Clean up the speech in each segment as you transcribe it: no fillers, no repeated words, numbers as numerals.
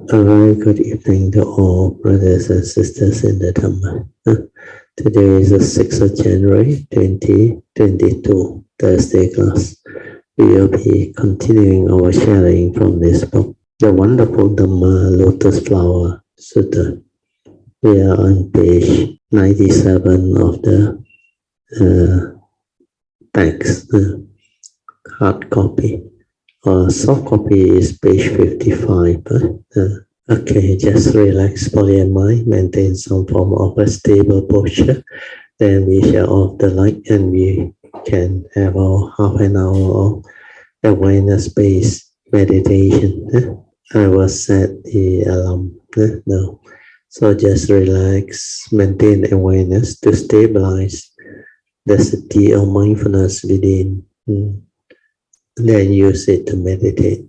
A very good evening to all brothers and sisters in the Dharma. Today is the 6th of January 2022, Thursday class. We will be continuing our sharing from this book, The Wonderful Dharma Lotus Flower Sutra. We are on page 97 of the text, hard copy. Soft copy is page 55. Okay, just relax body and mind, maintain some form of a stable posture. Then we shall off the light and we can have our half an hour of awareness-based meditation. I will set the alarm now. So just relax, maintain awareness to stabilize the state of mindfulness within. Then use it to meditate.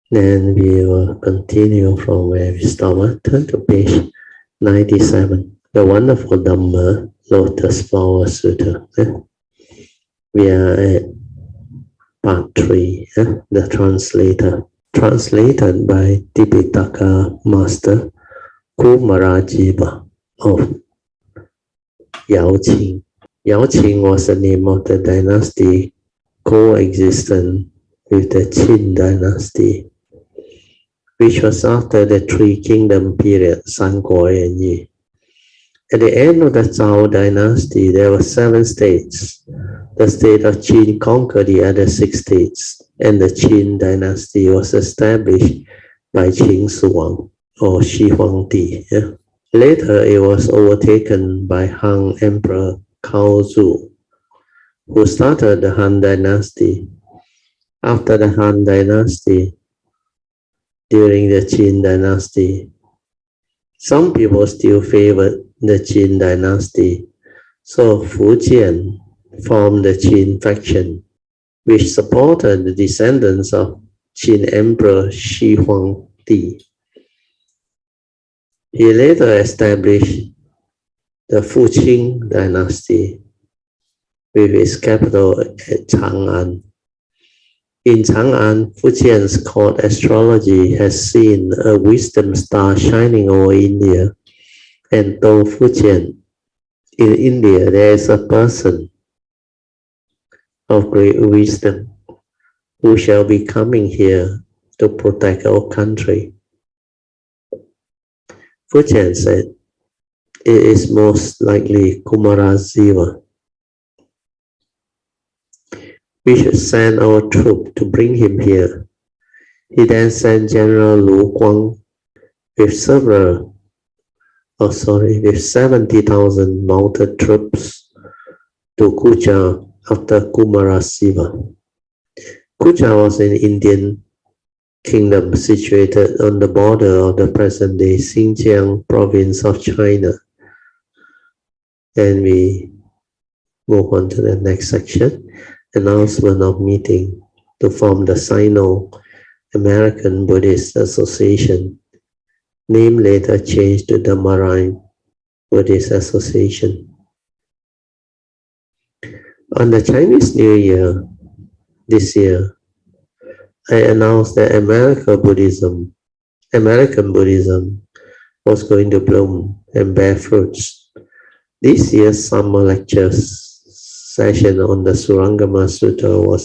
Then we will continue from where we started. Turn to page 97. The Wonderful Dharma Lotus Flower Sutra. We are at part 3. The translator. Translated by Tipitaka Master Kumarajiva of Yaoqing. Yaoqing was the name of the dynasty coexistent with the Qin dynasty, which was after the Three Kingdom period, San Guo and Yi. At the end of the Zhao dynasty, there were 7 states. The state of Qin conquered the other 6 states, and the Qin dynasty was established by Hsuan or Shi Huangdi. Later, it was overtaken by Han Emperor Kaozu, who started the Han dynasty. After the Han dynasty, during the Qin dynasty, some people still favored the Qin dynasty, so Fujian formed the Qin faction, which supported the descendants of Qin Emperor Shi Huangdi. He later established the Fuqing dynasty with its capital at Chang'an. In Chang'an, Fujian's court astrology has seen a wisdom star shining over India and told Fujian, in India there is a person of great wisdom who shall be coming here to protect our country. Fujian said, it is most likely Kumarajiva. We should send our troop to bring him here. He then sent General Lu Guang with 70,000 mounted troops to Kucha after Kumarajiva. Kucha was an Indian kingdom situated on the border of the present-day Xinjiang province of China. Then we move on to the next section. Announcement of meeting to form the Sino American Buddhist Association, name later changed to the Marai Buddhist Association. On the Chinese New Year this year, I announced that American Buddhism was going to bloom and bear fruits. This year's summer lectures session on the Surangama Sutra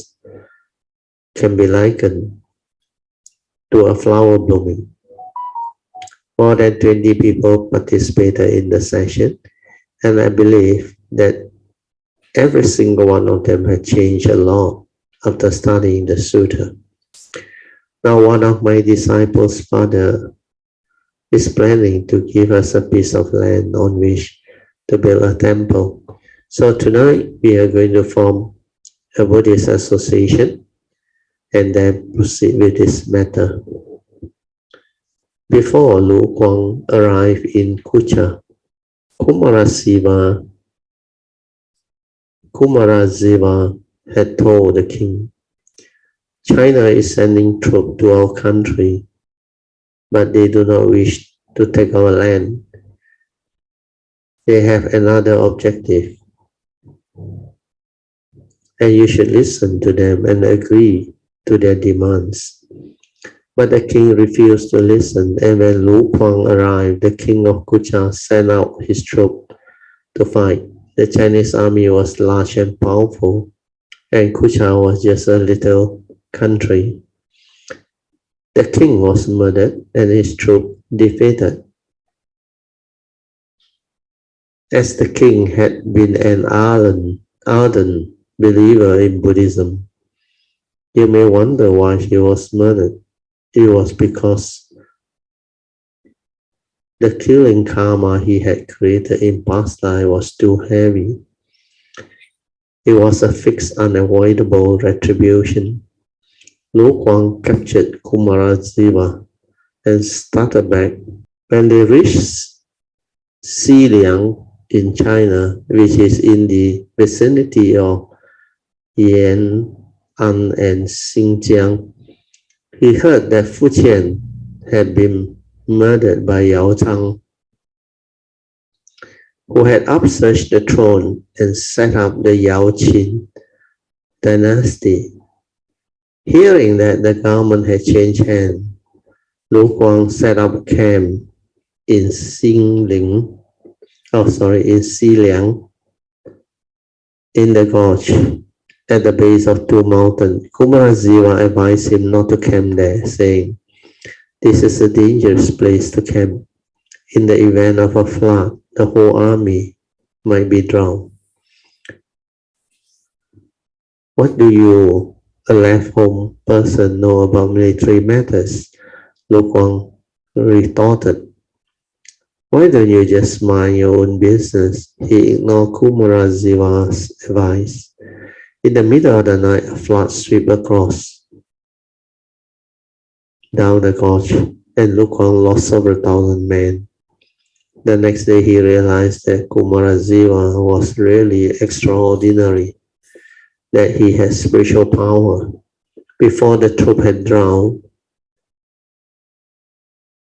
can be likened to a flower blooming. More than 20 people participated in the session, and I believe that every single one of them had changed a lot after studying the Sutra. Now one of my disciples' father is planning to give us a piece of land on which to build a temple. So tonight we are going to form a Buddhist association and then proceed with this matter. Before Lu Guang arrived in Kucha, Kumarajiva had told the king, China is sending troops to our country, but they do not wish to take our land. They have another objective, and you should listen to them and agree to their demands. But the king refused to listen, and when Lu Kuang arrived, the king of Kucha sent out his troop to fight. The Chinese army was large and powerful, and Kucha was just a little country. The king was murdered and his troop defeated. As the king had been an ardent believer in Buddhism, you may wonder why he was murdered. It was because the killing karma he had created in past life was too heavy. It was a fixed, unavoidable retribution. Lu Kuang captured Kumaraziva and started back. When they reached Xiliang in China, which is in the vicinity of Yan'an and Xinjiang, he heard that Fuqian had been murdered by Yao Chang, who had usurped the throne and set up the Yao Qin dynasty. Hearing that the government had changed hands, Lu Kuang set up camp in Xiliang, in the gorge at the base of two mountains. Kumaraziva advised him not to camp there, saying, "This is a dangerous place to camp. In the event of a flood, the whole army might be drowned." "What do you, a left-home person, know about military matters?" Lu Kuang retorted. "Why don't you just mind your own business?" He ignored Kumaraziva's advice. In the middle of the night, a flood swept across down the gorge, and Lu Kuang lost several thousand men. The next day, he realized that Kumaraziva was really extraordinary, that he had spiritual power. Before the troop had drowned,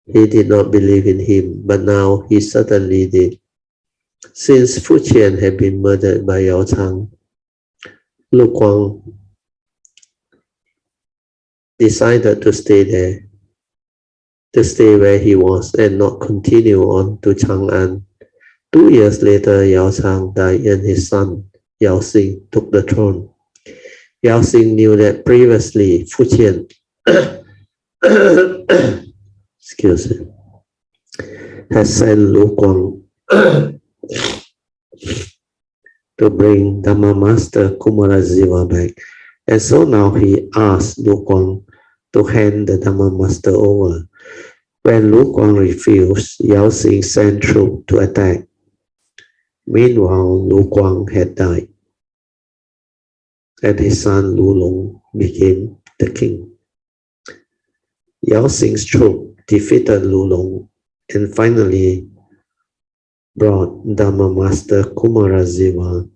he did not believe in him, but now he certainly did. Since Fuqian had been murdered by Yao Chang, Lu Kuang decided to stay where he was and not continue on to Chang'an. 2 years later, Yao Chang died and his son, Yao Xing, took the throne. Yao Xing knew that previously Fuqian had sent Lu Kuang to bring Dharma Master Kumaraziva back. And so now he asked Lu Kuang to hand the Dharma Master over. When Lu Kuang refused, Yao Xing sent troops to attack. Meanwhile, Lu Kuang had died, and his son Lu Long became the king. Yao Xing's troop defeated Lu Long and finally brought Dharma Master Kumaraziva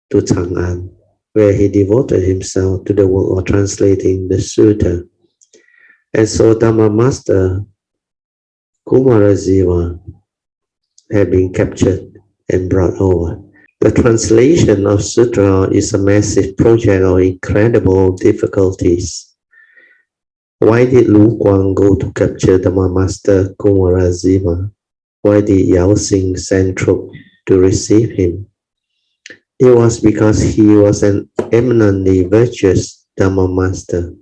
to Chang'an, where he devoted himself to the work of translating the Sutta. And so Dharma Master Kumaraziva had been captured and brought over. The translation of Sutra is a massive project of incredible difficulties. Why did Lu Kuang go to capture Dharma Master Kumaraziva? Why did Yao Xing send troops to receive him? It was because he was an eminently virtuous Dharma Master.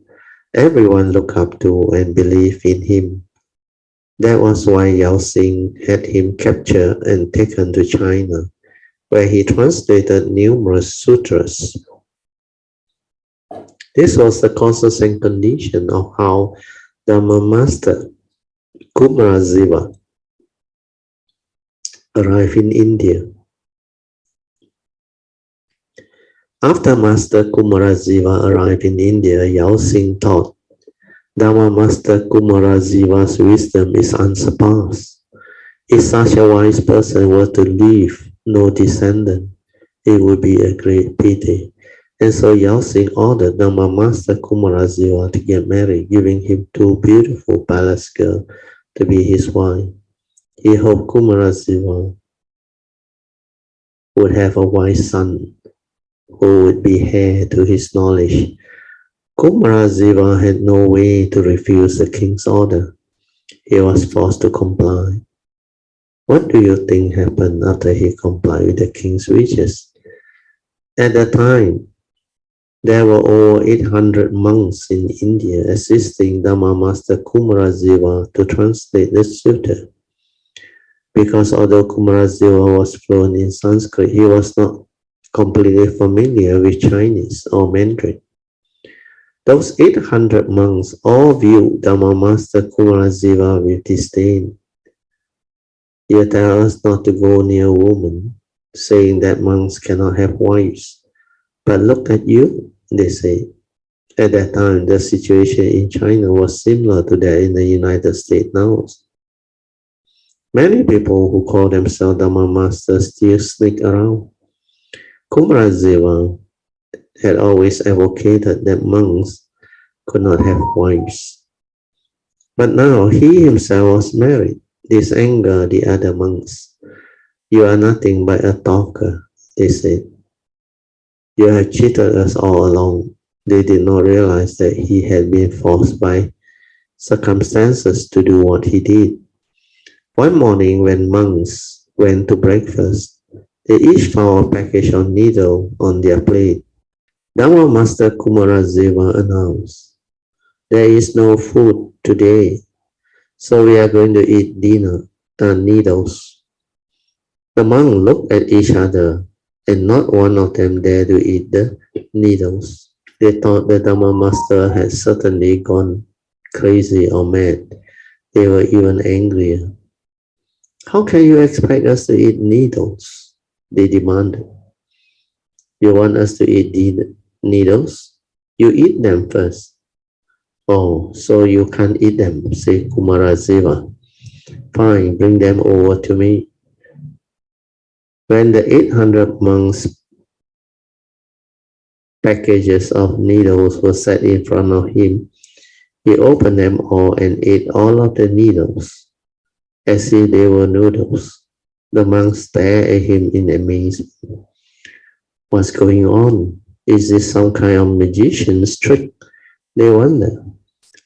Everyone looked up to and believed in him. That was why Yao Xing had him captured and taken to China, where he translated numerous sutras. This was the causes and condition of how Dharma Master Kumaraziva arrived in India. After Master Kumaraziva arrived in India, Yao Xing taught, Dharma Master Kumaraziva's wisdom is unsurpassed. If such a wise person were to leave no descendant, it would be a great pity. And so Yao Xing ordered Dharma Master Kumaraziva to get married, giving him 2 beautiful palace girls to be his wife. He hoped Kumaraziva would have a wise son who would be heir to his knowledge. Kumarajiva had no way to refuse the king's order. He was forced to comply. What do you think happened after he complied with the king's wishes? At that time, there were over 800 monks in India assisting Dharma Master Kumarajiva to translate the sutta. Because although Kumarajiva was fluent in Sanskrit, he was not completely familiar with Chinese or Mandarin. Those 800 monks all viewed Dharma Master Kumarajiva with disdain. You tell us not to go near women, saying that monks cannot have wives. But look at you, they say. At that time, the situation in China was similar to that in the United States now. Many people who call themselves Dharma Masters still sneak around. Kumarajiva had always advocated that monks could not have wives. But now he himself was married. This angered the other monks. You are nothing but a talker, they said. You have cheated us all along. They did not realize that he had been forced by circumstances to do what he did. One morning when monks went to breakfast, they each found a package of needles on their plate. Dharma Master Kumarajiva announced, "There is no food today, so we are going to eat needles." The monks looked at each other, and not one of them dared to eat the needles. They thought the Dharma Master had certainly gone crazy or mad. They were even angrier. "How can you expect us to eat needles?" they demanded. "You want us to eat needles? You eat them first." "Oh, so you can't eat them," said Kumarajiva. "Fine, bring them over to me." When the 800 monks' packages of needles were set in front of him, he opened them all and ate all of the needles, as if they were noodles. The monks stared at him in amazement. What's going on? Is this some kind of magician's trick? They wondered.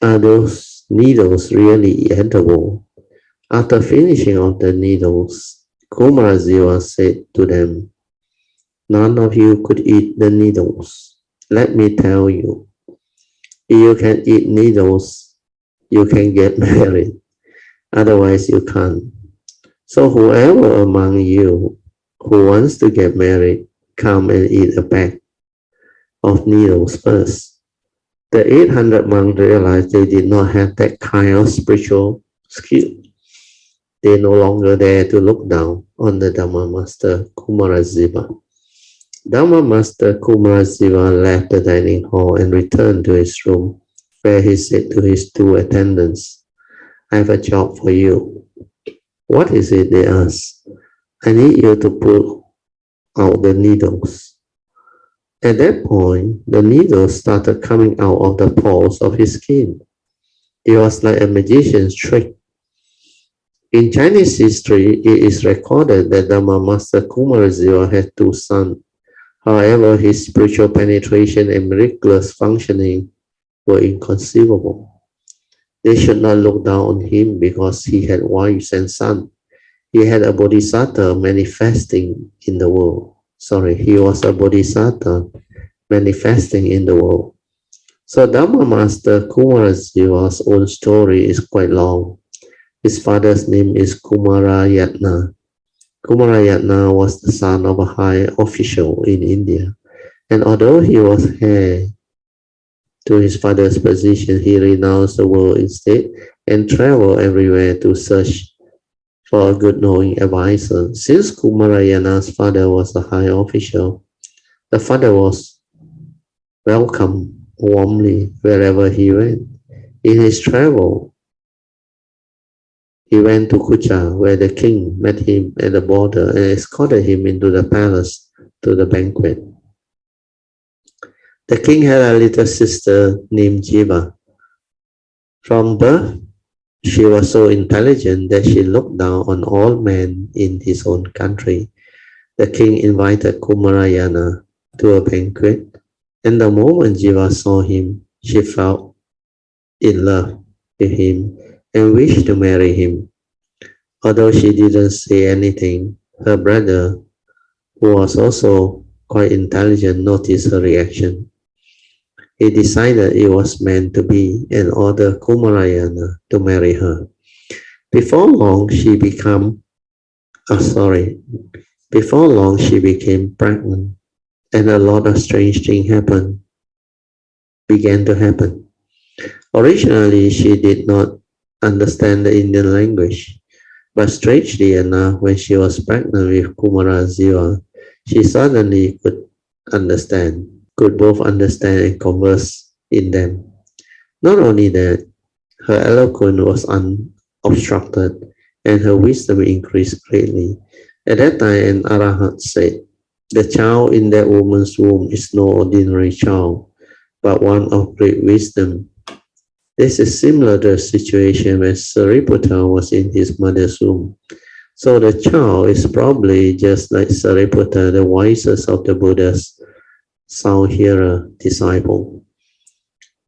Are those needles really edible? After finishing off the needles, Kumarajiva said to them, "None of you could eat the needles. Let me tell you, if you can eat needles, you can get married. Otherwise, you can't. So whoever among you who wants to get married, come and eat a bag of needles first." The 800 monks realized they did not have that kind of spiritual skill. They no longer dared to look down on the Dharma Master Kumarajiva. Dharma Master Kumarajiva left the dining hall and returned to his room, where he said to his two attendants, "I have a job for you." "What is it?" they asked. "I need you to pull out the needles." At that point, the needles started coming out of the pores of his skin. It was like a magician's trick. In Chinese history, it is recorded that Dharma Master Kumarajiva had two sons. However, his spiritual penetration and miraculous functioning were inconceivable. They should not look down on him because he had wives and sons. He had a bodhisattva manifesting in the world. He was a bodhisattva manifesting in the world. So Dharma Master Kumarajiva's own story is quite long. His father's name is Kumarayatna. Kumarayatna was the son of a high official in India. And although he was heir to his father's position, he renounced the world instead and traveled everywhere to search for a good knowing advisor. Since Kumarayana's father was a high official, the father was welcomed warmly wherever he went. In his travel, he went to Kucha, where the king met him at the border and escorted him into the palace to the banquet. The king had a little sister named Jiva. From birth, she was so intelligent that she looked down on all men in his own country. The king invited Kumarayana to a banquet, and the moment Jiva saw him, she fell in love with him and wished to marry him. Although she didn't say anything, her brother, who was also quite intelligent, noticed her reaction. He decided it was meant to be and ordered Kumarayana to marry her. Before long, she became pregnant, and a lot of strange things began to happen. Originally, she did not understand the Indian language, but strangely enough, when she was pregnant with Kumarajiva, she suddenly could both understand and converse in them. Not only that, her eloquence was unobstructed, and her wisdom increased greatly. At that time, an Arahant said, "The child in that woman's womb is no ordinary child, but one of great wisdom." This is similar to the situation when Sariputta was in his mother's womb. So the child is probably just like Sariputta, the wisest of the Buddha's sound hearer disciple.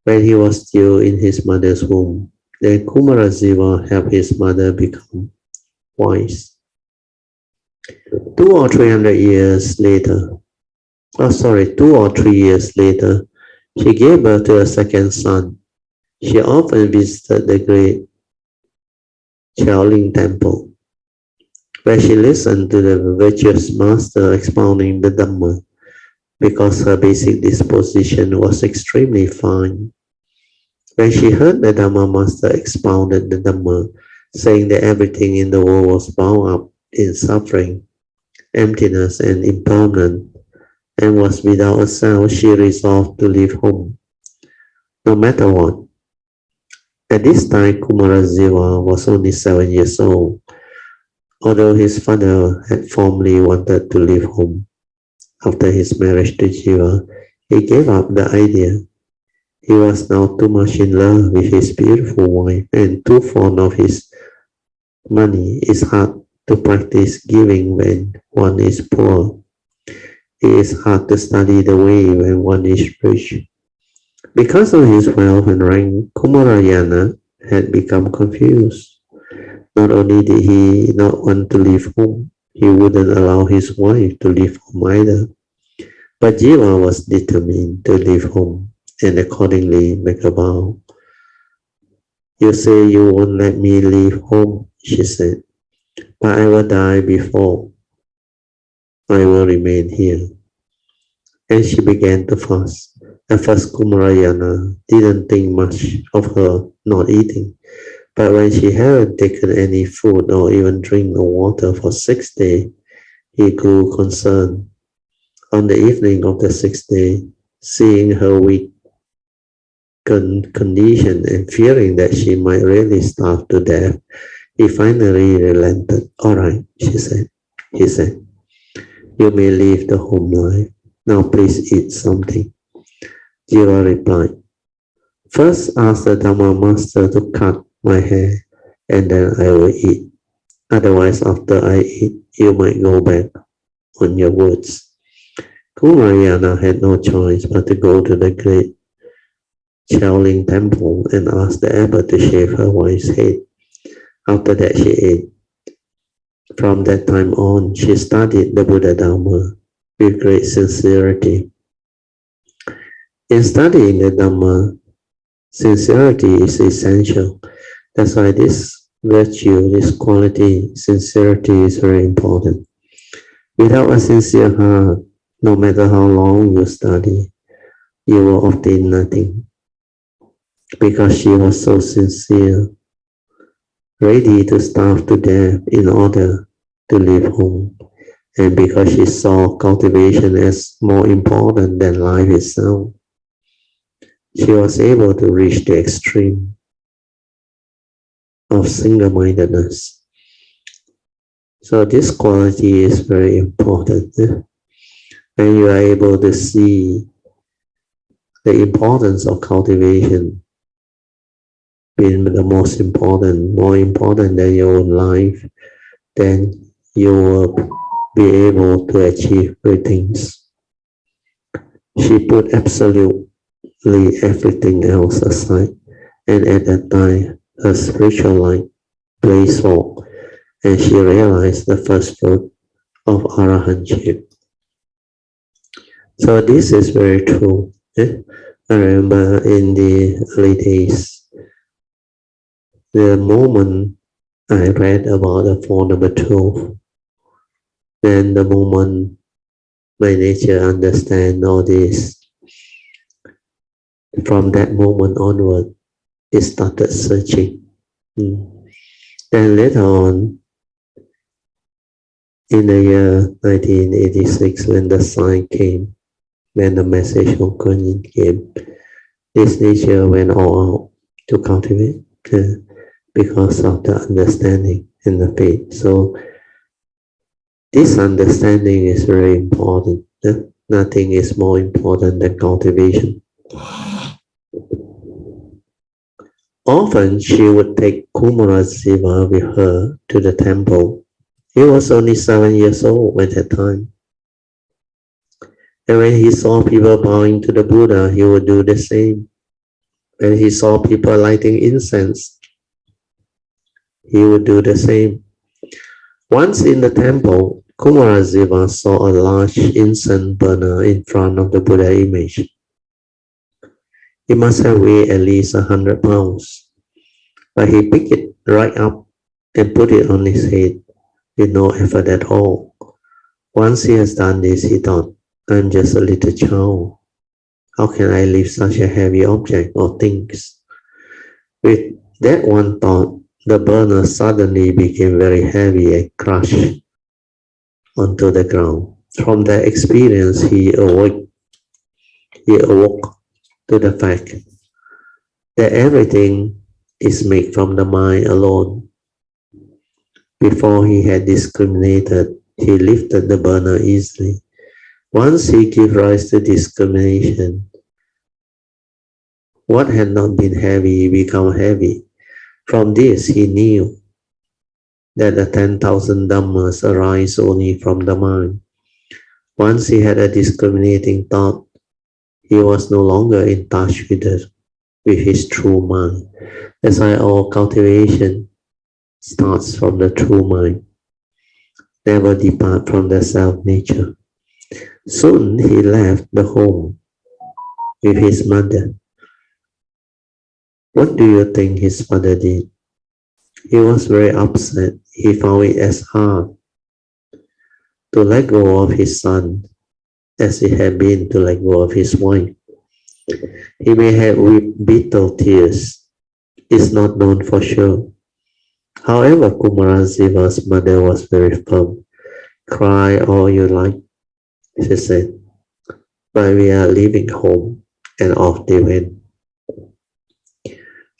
When he was still in his mother's womb, then Kumarajiva helped his mother become wise. 2 or 3 years later, she gave birth to a second son. She often visited the great Shaolin temple, where she listened to the virtuous master expounding the Dhamma, because her basic disposition was extremely fine. When she heard the Dhamma master expounded the Dhamma, saying that everything in the world was bound up in suffering, emptiness, and impermanence, and was without a self, she resolved to leave home, no matter what. At this time, Kumarajiva was only 7 years old, although his father had formerly wanted to leave home. After his marriage to Jiva, he gave up the idea. He was now too much in love with his beautiful wife and too fond of his money. It's hard to practice giving when one is poor. It is hard to study the way when one is rich. Because of his wealth and rank, Kumarayana had become confused. Not only did he not want to leave home, he wouldn't allow his wife to leave home either. But Jiva was determined to leave home and accordingly make a vow. "You say you won't let me leave home," she said, "but I will die before I will remain here." And she began to fast. At first, Kumarayana didn't think much of her not eating, but when she hadn't taken any food or even drink or water for 6 days, he grew concerned. On the evening of the 6th day, seeing her weak condition and fearing that she might really starve to death, he finally relented. "All right," he said, "you may leave the home life. Now please eat something." Jiva replied, "First ask the Dhamma master to cut my hair, and then I will eat. Otherwise, after I eat, you might go back on your words." Kumarayana had no choice but to go to the great Shaolin temple and ask the abbot to shave her wife's head. After that, she ate. From that time on, she studied the Buddha Dhamma with great sincerity. In studying the Dhamma, sincerity is essential. That's why this virtue, this quality, sincerity is very important. Without a sincere heart, no matter how long you study, you will obtain nothing. Because she was so sincere, ready to starve to death in order to leave home, and because she saw cultivation as more important than life itself, she was able to reach the extreme of single-mindedness. So this quality is very important. When you are able to see the importance of cultivation being the most important, more important than your own life, then you will be able to achieve great things. She put absolute leave everything else aside, and at that time her spiritual light blazed forth, and she realized the first fruit of arahantship. So this is very true. I remember in the early days, the moment I read about the Four Noble Truths, then the moment my nature understand all this, from that moment onward, it started searching. Then later on, in the year 1986, when the sign came, when the message of Kuan came, this nature went all out to cultivate because of the understanding and the faith. So this understanding is very important. Nothing is more important than cultivation. Often she would take Kumarajiva with her to the temple. He was only 7 years old at that time. And when he saw people bowing to the Buddha, he would do the same. When he saw people lighting incense, he would do the same. Once in the temple, Kumarajiva saw a large incense burner in front of the Buddha image. It must have weighed at least 100 pounds. But he picked it right up and put it on his head with no effort at all. Once he has done this, he thought, I'm just a little child. How can I lift such a heavy object or things? With that one thought, the burner suddenly became very heavy and crushed onto the ground. From that experience, he awoke to the fact that everything is made from the mind alone. Before he had discriminated, he lifted the burner easily. Once he gave rise to discrimination, what had not been heavy became heavy. From this, he knew that the 10,000 Dhammas arise only from the mind. Once he had a discriminating thought, he was no longer in touch with his true mind. That's why all cultivation starts from the true mind. Never depart from the self-nature. Soon he left the home with his mother. What do you think his father did? He was very upset. He found it as hard to let go of his son as it had been to let go of his wife. He may have wept bitter tears. It's not known for sure. However, Kumarajiva's mother was very firm. Cry all you like, she said, but we are leaving home, and off they went.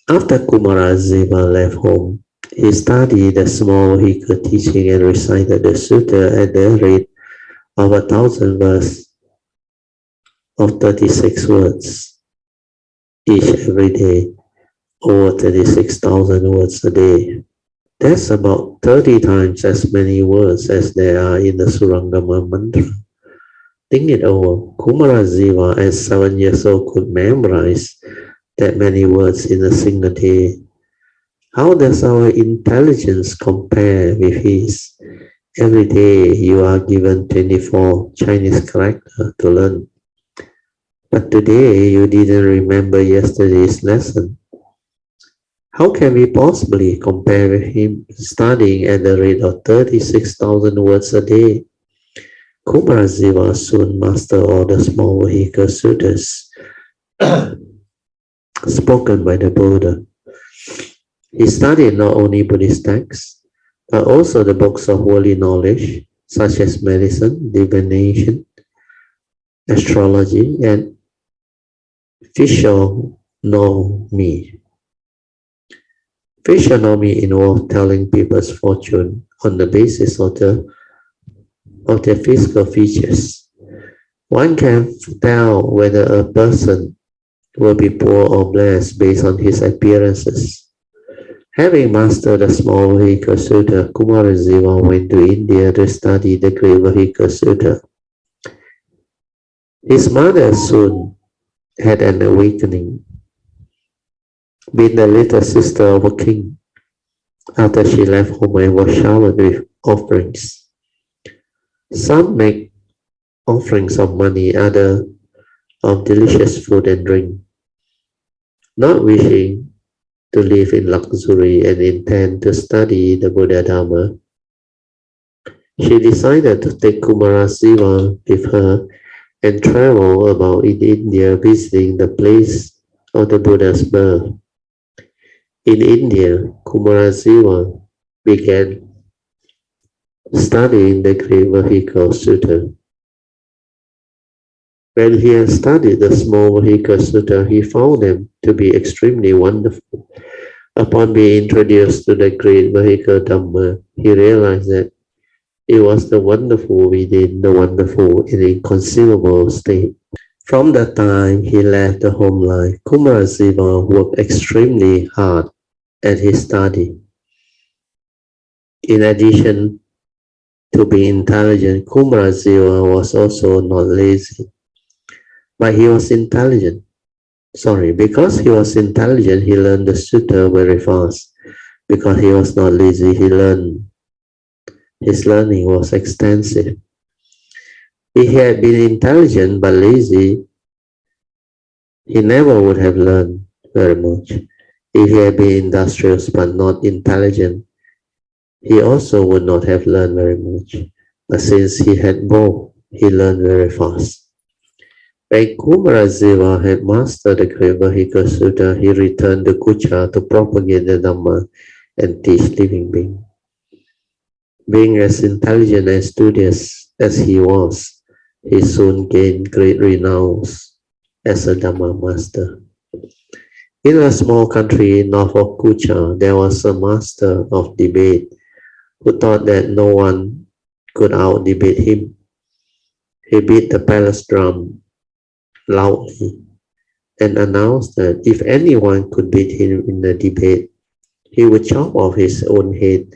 After Kumarajiva left home, he studied the small vehicle teaching and recited the sutta at the rate of 1,000 verses of 36 words each every day, over 36,000 words a day. That's about 30 times as many words as there are in the Surangama mantra. Think it over. Kumarajiva at 7 years old could memorize that many words in a single day. How does our intelligence compare with his? Every day you are given 24 Chinese characters to learn. But today you didn't remember yesterday's lesson. How can we possibly compare with him studying at the rate of 36,000 words a day? Kumarajiva soon mastered all the small vehicle suttas spoken by the Buddha. He studied not only Buddhist texts, but also the books of worldly knowledge, such as medicine, divination, astrology, and physiognomy. Physiognomy involves telling people's fortune on the basis of their physical features. One can tell whether a person will be poor or blessed based on his appearances. Having mastered the small vehicle sutta, Kumarajiva went to India to study the great vehicle sutta. His mother soon had an awakening, being the little sister of a king. After she left home and was showered with offerings. Some make offerings of money, others of delicious food and drink. Not wishing to live in luxury and intent to study the Buddha Dharma, she decided to take Kumarasiva with her and travel about in India visiting the place of the Buddha's birth. In India, Kumarasiva began studying the Great Vehicle Sutra. When he had studied the Small Vehicle Sutra, he found them to be extremely wonderful. Upon being introduced to the Great Vehicle Dhamma, he realized that it was the wonderful within the wonderful in inconceivable state. From the time he left the home life, Kumarasiva worked extremely hard at his study. In addition to being intelligent, Kumarasiva was also not lazy. But he was intelligent. Because he was intelligent, he learned the sutta very fast. Because he was not lazy, his learning was extensive. If he had been intelligent but lazy, he never would have learned very much. If he had been industrious but not intelligent, he also would not have learned very much. But since he had both, he learned very fast. When Kumarasiva had mastered the Great Vehicle Sutra, he returned to Kucha to propagate the Dhamma and teach living beings. Being as intelligent and studious as he was, he soon gained great renown as a Dhamma master. In a small country north of Kucha, there was a master of debate who thought that no one could out-debate him. He beat the palace drum loudly and announced that if anyone could beat him in the debate, he would chop off his own head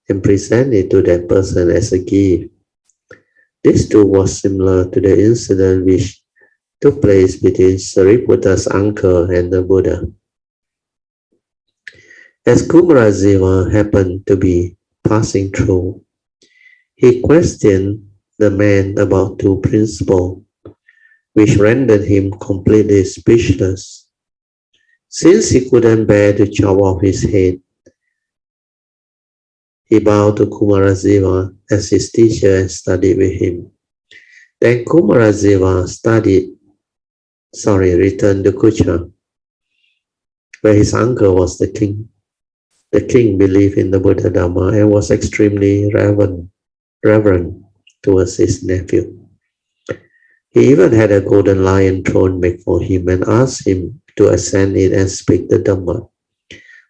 and present it to that person as a gift. This too was similar to the incident which took place between Sariputta's uncle and the Buddha. As Kumarasiva happened to be passing through, he questioned the man about two principles, which rendered him completely speechless. Since he couldn't bear to chop off his head, he bowed to Kumarasiva as his teacher and studied with him. Then Kumarasiva returned to Kucha, where his uncle was the king. The king believed in the Buddha Dhamma and was extremely reverent towards his nephew. He even had a golden lion throne made for him and asked him to ascend it and speak the Dhamma.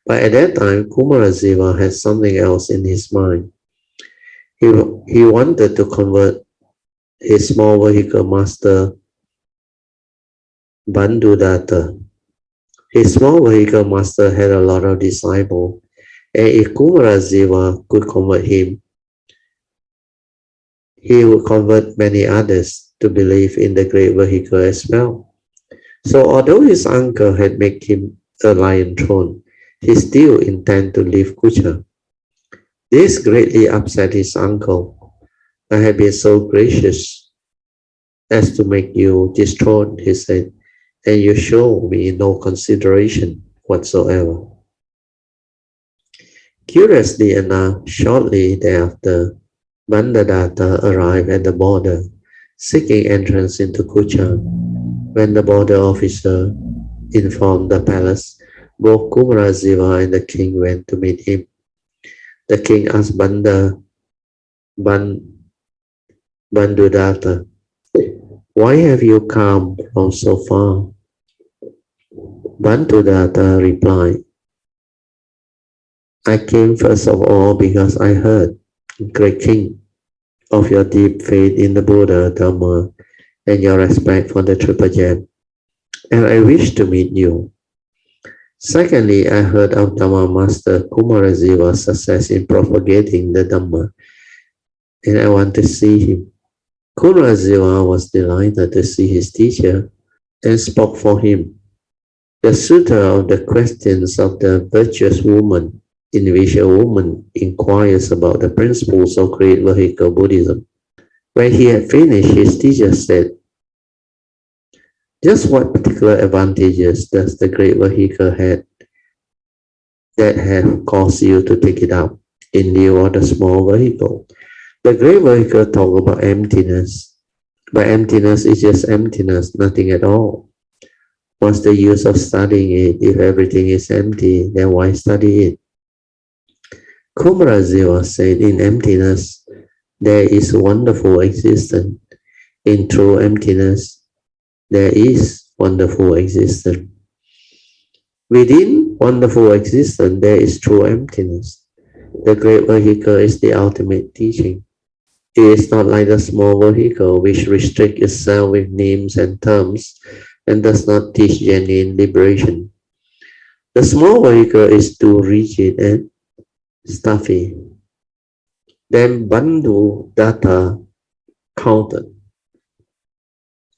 But at that time, Kumarasiva had something else in his mind. He wanted to convert his small vehicle master, Bandhudatta. His small vehicle master had a lot of disciples, and if Kumarasiva could convert him, he would convert many others to believe in the great vehicle as well. So although his uncle had made him a lion throne, he still intended to leave Kucha. This greatly upset his uncle. I have been so gracious as to make you this throne, he said, and you show me no consideration whatsoever. Curiously enough, shortly thereafter, Bandhudatta arrived at the border, seeking entrance into Kucha. When the border officer informed the palace, both Kumarasiva and the king went to meet him. The king asked Bandhudatta, "Why have you come from so far?" Bandhudatta replied, "I came first of all because I heard, great king, of your deep faith in the Buddha Dhamma and your respect for the Triple Gem, and I wish to meet you. Secondly, I heard of Dhamma Master Kumarasiva's success in propagating the Dhamma, and I want to see him." Kumarasiva was delighted to see his teacher, and spoke for him. The Sutra of the questions of the virtuous woman, in which a woman inquires about the principles of great vehicle Buddhism. When he had finished, his teacher said, "Just what particular advantages does the great vehicle have that have caused you to take it up in lieu of the small vehicle?" The great vehicle talk about emptiness, but emptiness is just emptiness, nothing at all. What's the use of studying it? If everything is empty, then why study it? Kumarajiva said, in emptiness, there is wonderful existence. In true emptiness, there is wonderful existence. Within wonderful existence, there is true emptiness. The great vehicle is the ultimate teaching. It is not like the small vehicle which restricts itself with names and terms and does not teach genuine liberation. The small vehicle is too rigid and stuffy. Then Bandhu Datta countered,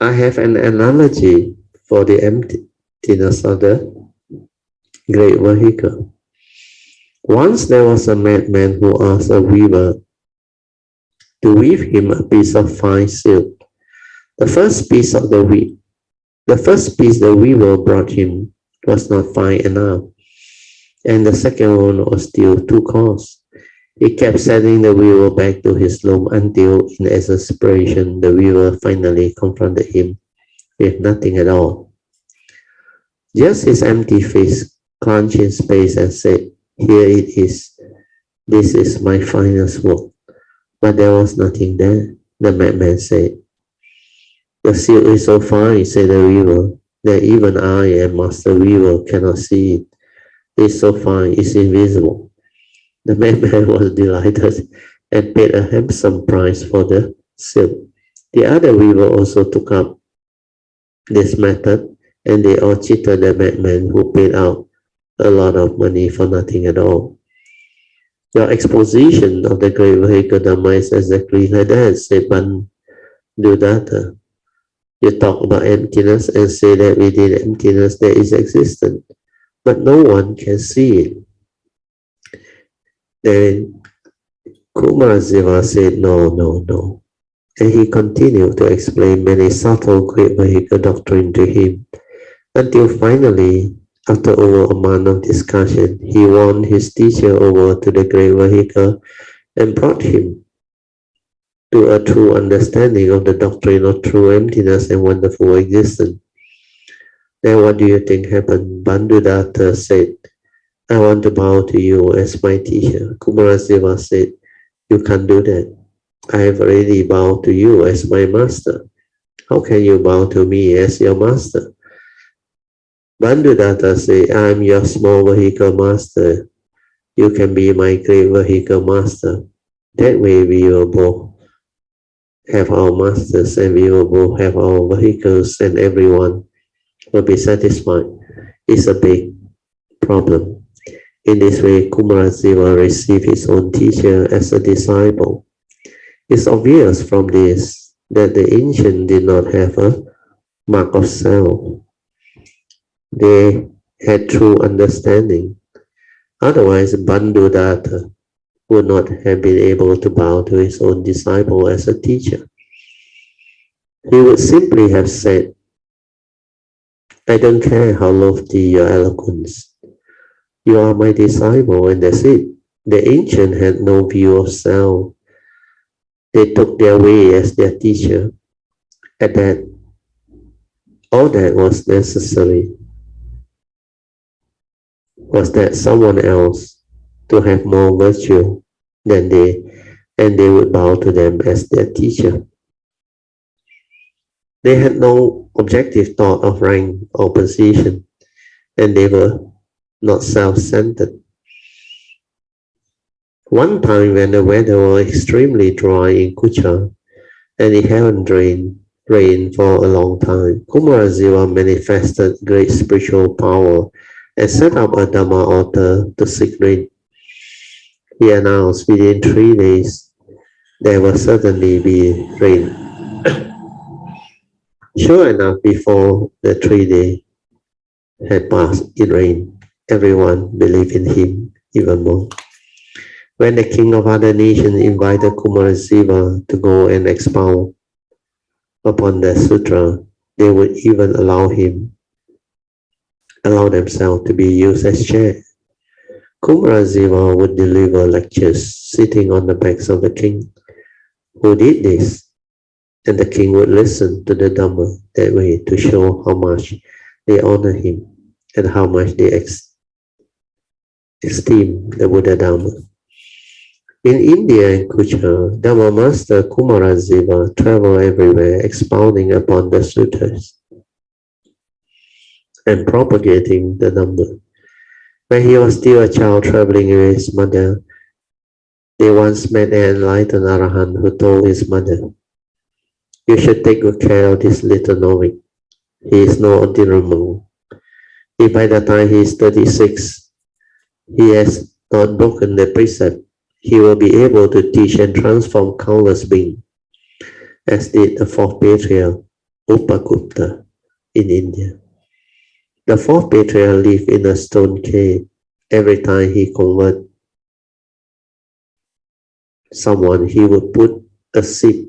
"I have an analogy for the emptiness of the great vehicle. Once there was a madman who asked a weaver to weave him a piece of fine silk. The first piece the weaver brought him was not fine enough, and the second one was still too coarse. He kept sending the weaver back to his loom until, in exasperation, the weaver finally confronted him with nothing at all. Just his empty face clenched in space and said, 'Here it is. This is my finest work.' But there was nothing there," the madman said. "The silk is so fine," said the weaver, "that even I, and Master Weaver, cannot see it. It's so fine, it's invisible." The madman was delighted and paid a handsome price for the silk. The other weaver also took up this method, and they all cheated the madman, who paid out a lot of money for nothing at all. "Your exposition of the great vehicle Dharma is exactly like that," said Bandhudatta. "You talk about emptiness and say that within emptiness there is existence, but no one can see it." Then Kumarajiva said, No. And he continued to explain many subtle great vehicle doctrine to him, until finally, after over a month of discussion, he won his teacher over to the great vehicle and brought him to a true understanding of the doctrine of true emptiness and wonderful existence. Then what do you think happened? Bandhudatta said, "I want to bow to you as my teacher." Kumarajiva said, "You can't do that. I have already bowed to you as my master. How can you bow to me as your master?" Bandhudatta said, "I am your small vehicle master. You can be my great vehicle master. That way we will both have our masters, and we will both have our vehicles, and everyone will be satisfied. It's a big problem." In this way, Kumarajiva received his own teacher as a disciple. It's obvious from this that the ancient did not have a mark of self. They had true understanding. Otherwise, Bandhudatta would not have been able to bow to his own disciple as a teacher. He would simply have said, "I don't care how lofty your eloquence. You are my disciple," and that's it. The ancient had no view of self. They took their way as their teacher. At that, all that was necessary was that someone else to have more virtue than they, and they would bow to them as their teacher. They had no objective thought of rank or position, and they were not self-centered. One time when the weather was extremely dry in Kucha, and it hadn't rained for a long time, Kumarajiva manifested great spiritual power and set up a Dharma altar to seek rain. He announced, "Within 3 days, there will certainly be rain." Sure enough, before the 3 days had passed, it rained. Everyone believed in him even more. When the king of other nations invited Kumarasiva to go and expound upon the sutra, they would even allow themselves to be used as chair. Kumarasiva would deliver lectures sitting on the backs of the king, who did this, and the king would listen to the Dhamma that way to show how much they honor him and how much they esteem the Buddha Dhamma. In India and Kucha, Dhamma Master Kumarasiva traveled everywhere expounding upon the sutras and propagating the Dhamma. When he was still a child traveling with his mother, they once met an enlightened Arahant who told his mother, "You should take good care of this little novice. He is no ordinary monk. If by the time he is 36, he has not broken the precept, he will be able to teach and transform countless beings, as did the fourth patriarch, Upagupta, in India. The fourth patriarch lived in a stone cave. Every time he converted someone, he would put a slip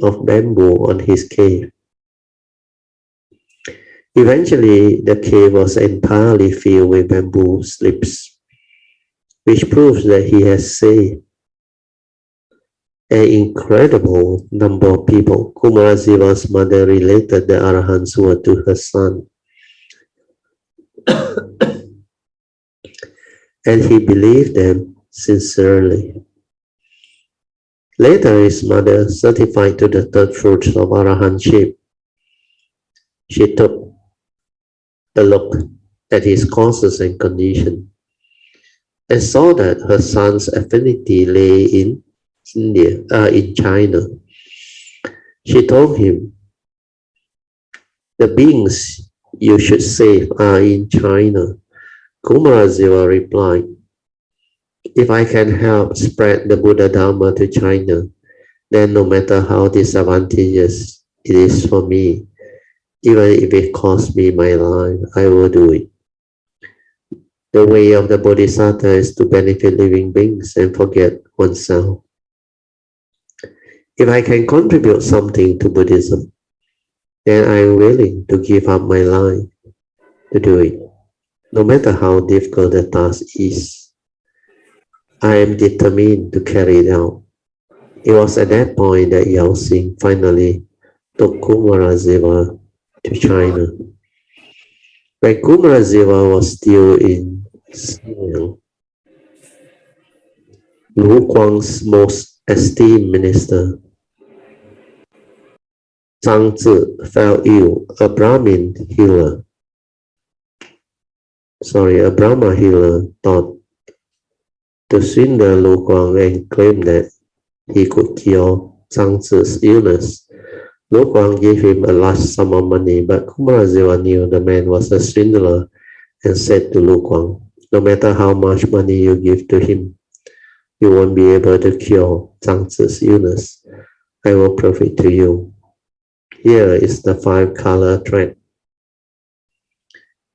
of bamboo on his cave. Eventually, the cave was entirely filled with bamboo slips, which proves that he has saved an incredible number of people." Kumarasiva's mother related the Arahant's word to her son, and he believed them sincerely. Later, his mother certified to the third fruits of Arahantship. She took a look at his causes and condition and saw that her son's affinity lay in China. She told him, "The beings you should save are in China." Kumarasiva replied, "If I can help spread the Buddha Dharma to China, then no matter how disadvantageous it is for me, even if it costs me my life, I will do it. The way of the Bodhisattva is to benefit living beings and forget oneself. If I can contribute something to Buddhism, then I am willing to give up my life to do it, no matter how difficult the task is. I am determined to carry it out." It was at that point that Yao Xing finally took Kumarasiva to China. When Kumarasiva was still in Xi'an, Lu Guang's most esteemed minister, Zhang Zi, fell ill. A Brahma healer thought to swindle Lu Guang and claimed that he could cure Zhang Zi's illness. Lu Guang gave him a large sum of money, but Kumarasiva knew the man was a swindler and said to Lu Guang, "No matter how much money you give to him, you won't be able to cure Zhang Zi's illness. I will prove it to you. Here is the 5-color thread,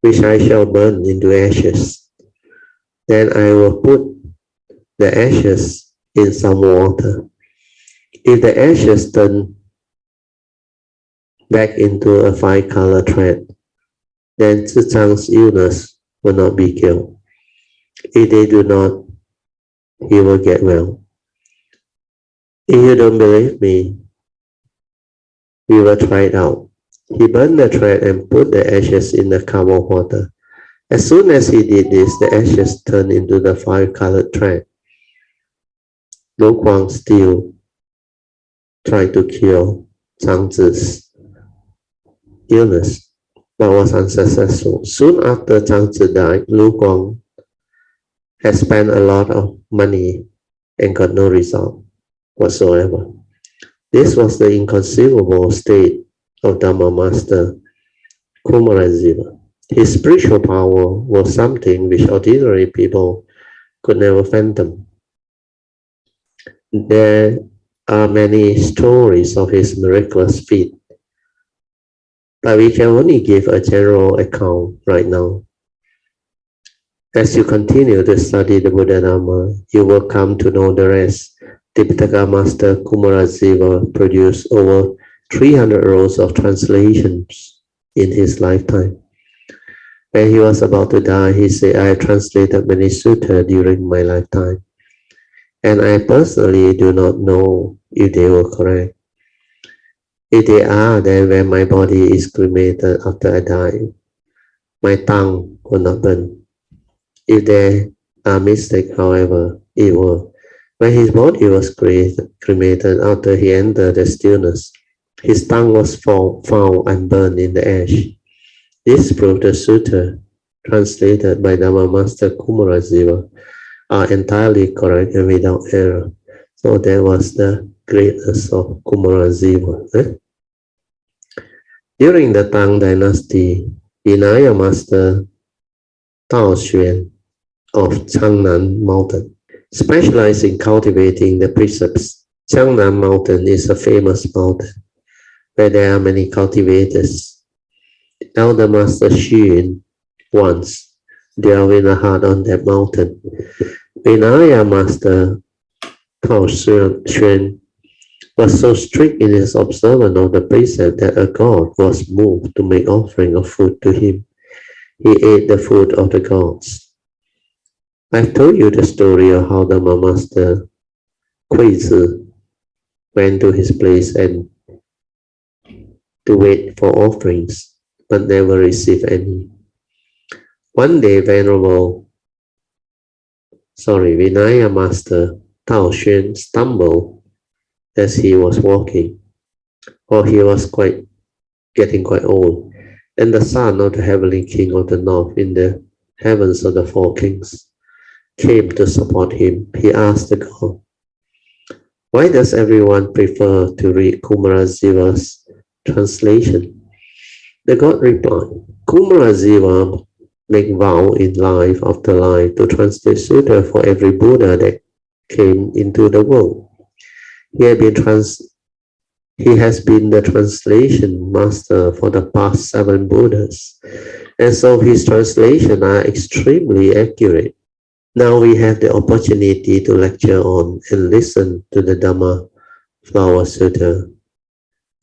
which I shall burn into ashes. Then I will put the ashes in some water. If the ashes turn back into a 5-color thread, then Zhang's illness will not be cured. If they do not, he will get well. If you don't believe me, we will try it out." He burned the thread and put the ashes in the cup of water. As soon as he did this, the ashes turned into the 5-colored thread. Lu Guang still tried to cure Zhang Zi's illness, but was unsuccessful. Soon after Zhang Zi died, Lu Guang had spent a lot of money and got no result whatsoever. This was the inconceivable state of Dhamma Master Kumarasiva. His spiritual power was something which ordinary people could never fathom. There are many stories of his miraculous feat, but we can only give a general account right now. As you continue to study the Buddha Dharma, you will come to know the rest. Tipitaka Master Kumarajiva produced over 300 rolls of translations in his lifetime. When he was about to die, he said, I have translated many sutras during my lifetime, and I personally do not know if they were correct. If they are, then when my body is cremated after I die, my tongue will not burn. If there are mistakes, however, it will. When his body was cremated after he entered the stillness, his tongue was found and burned in the ash. This proved the sutta translated by Dharma Master Kumarajiva are entirely correct and without error. So that was the greatness of Kumarajiva. During the Tang Dynasty, Vinaya Master Hsuan of Changnan Mountain specialized in cultivating the precepts. Changnan Mountain is a famous mountain where there are many cultivators. Elder Master Hsuan once dwelt in the heart on that mountain. Vinaya Master Hsuan was so strict in his observance of the precept that a god was moved to make offering of food to him. He ate the food of the gods. I've told you the story of how the Master Kuizi went to his place and to wait for offerings, but never received any. One day, Vinaya Master Hsuan stumbled as he was walking, or he was getting quite old, and the son of the heavenly king of the north in the heavens of the four kings came to support him. He asked the god, why does everyone prefer to read Kumarajiva's translation? The god replied, Kumarajiva make vow in life after life to translate sutra for every Buddha that came into the world. He has been the translation master for the past 7 Buddhas, and so his translations are extremely accurate. Now we have the opportunity to lecture on and listen to the Dhamma Flower Sutta.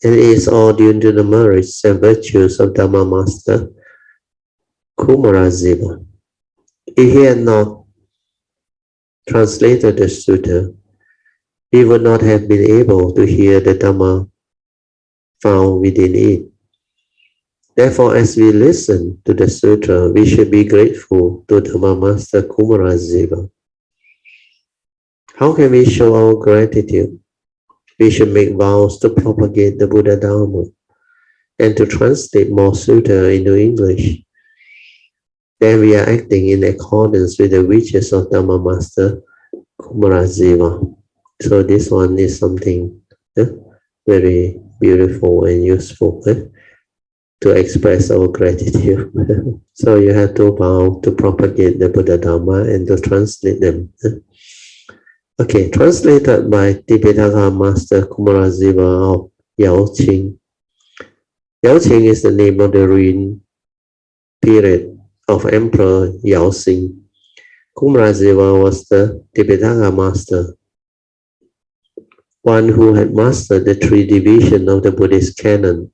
And it is all due to the merits and virtues of Dhamma Master Kumarajiva. If he had not translated the sutta, we would not have been able to hear the Dhamma found within it. Therefore, as we listen to the sutra, we should be grateful to Dhamma Master Kumarajiva. How can we show our gratitude? We should make vows to propagate the Buddha Dharma and to translate more sutra into English. Then we are acting in accordance with the wishes of Dhamma Master Kumarajiva. So this one is something very beautiful and useful to express our gratitude. So you have to vow to propagate the Buddha Dharma and to translate them. Okay, translated by Tipitaka Master Kumarajiva of Yaoqing. Yaoqing is the name of the reign period of Emperor Yaoxing. Kumarajiva was the Tipitaka master, one who had mastered the 3 divisions of the Buddhist canon,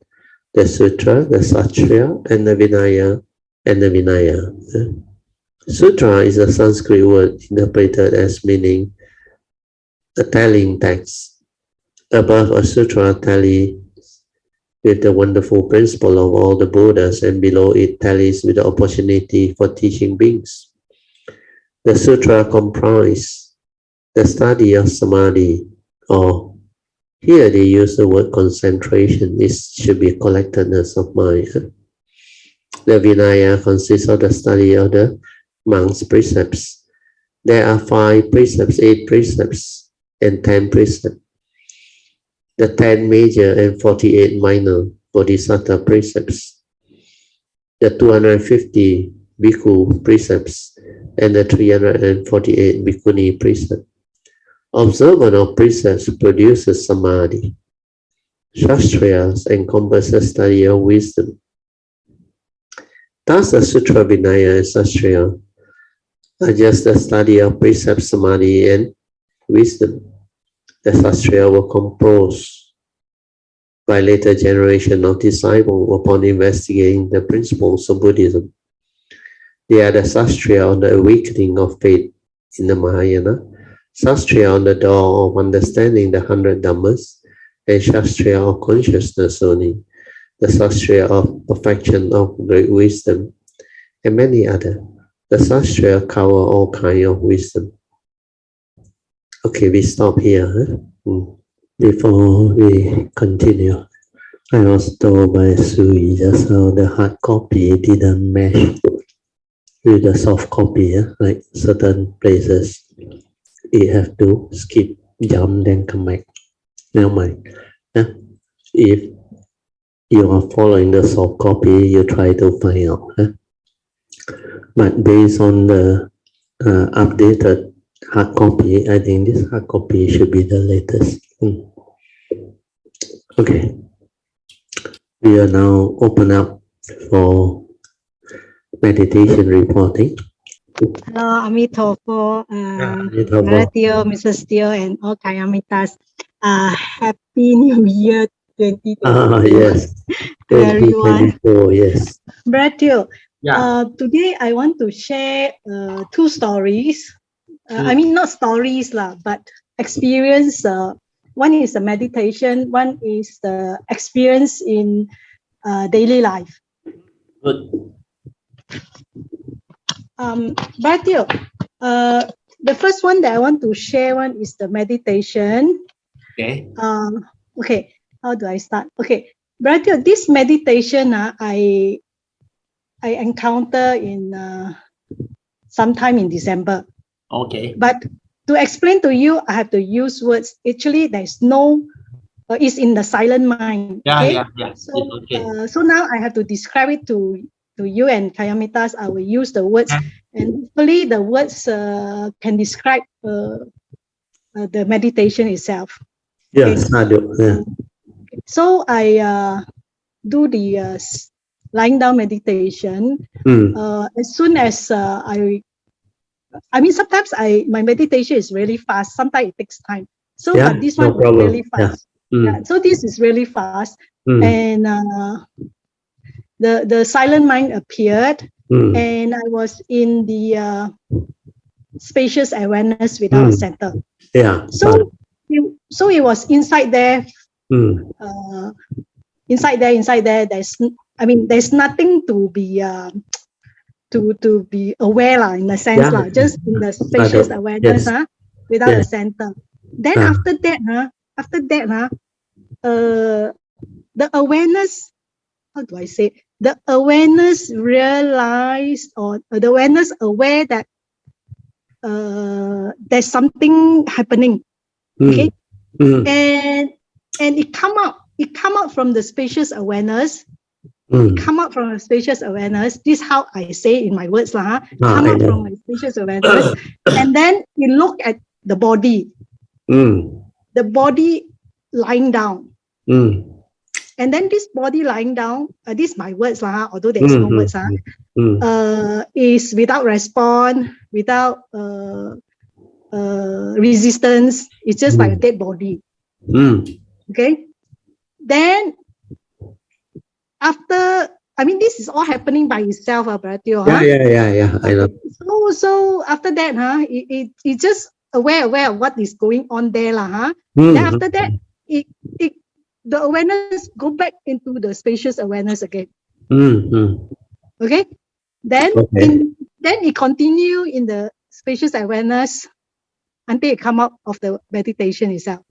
the Sutra, the Satriya, and the Vinaya. Sutra is a Sanskrit word interpreted as meaning a telling text. Above a sutra tallies with the wonderful principle of all the Buddhas, and below it tallies with the opportunity for teaching beings. The sutra comprises the study of samadhi, or here they use the word concentration. It should be collectedness of mind. The Vinaya consists of the study of the monk's precepts. There are 5 precepts, 8 precepts, and 10 precepts. The 10 major and 48 minor Bodhisattva precepts, the 250 Bhikkhu precepts, and the 348 Bhikkhuni precepts. Observance of precepts produces samadhi. Shastriyas encompasses study of wisdom. Thus, the Sutra Vinaya and Shastriya are just the study of precepts, samadhi, and wisdom. The Shastriya were composed by later generation of disciples upon investigating the principles of Buddhism. They are the Shastriya on the awakening of faith in the Mahayana, Shastriya on the door of understanding the 100 Dhammas, and Shastriya of consciousness only, the Shastriya of perfection of great wisdom, and many other. The Shastriya cover all kinds of wisdom. Okay, we stop here. Before we continue, I was told by Sui just how the hard copy didn't match with the soft copy, like certain places you have to skip, jump, then come back. Never mind. If you are following the soft copy, you try to find out. But based on the updated hard copy, I think this hard copy should be the latest. Okay. We are now open up for meditation reporting. Hello, Amitofo, Maratio, Mrs. Teo, and all Kayamitas. Happy New Year 2024. Yes. 2024, yes. Maratio, today I want to share two stories. I mean, not stories, but experience. One is a meditation, one is the experience in daily life. Good. Maratio, the first one that I want to share one is the meditation. Okay. Okay, how do I start? Okay, Maratio, this meditation I encounter in sometime in December. Okay. But to explain to you, I have to use words. Actually, there's no, it's in the silent mind. Okay? Yeah. So, okay. So now I have to describe it to you and Kayamitas. I will use the words, and hopefully the words can describe the meditation itself. Yes, I do. Yeah. So I do the lying down meditation. As soon as I mean, sometimes my meditation is really fast. Sometimes it takes time. So, yeah, but this no one is problem. really fast. Yeah. So this is really fast, and the silent mind appeared, and I was in the spacious awareness without a center. Yeah. So it was inside there. Inside there. There's nothing to be to be aware in a sense just in the spacious awareness without a center. Then after that the awareness, how do I say, the awareness realized, or the awareness aware that there's something happening. Okay. And it come out from the spacious awareness. Come out from a spacious awareness. This is how I say in my words. Come out from my spacious awareness. And then you look at the body. The body lying down. And then this body lying down, these my words, although there's no words, is without response, without resistance. It's just like a dead body. Okay. Then after, I mean, this is all happening by itself, Maratio. Yeah. I know. So after that, it just aware of what is going on there, Then after that, the awareness go back into the spacious awareness again. Okay. Then it continue in the spacious awareness until it come out of the meditation itself.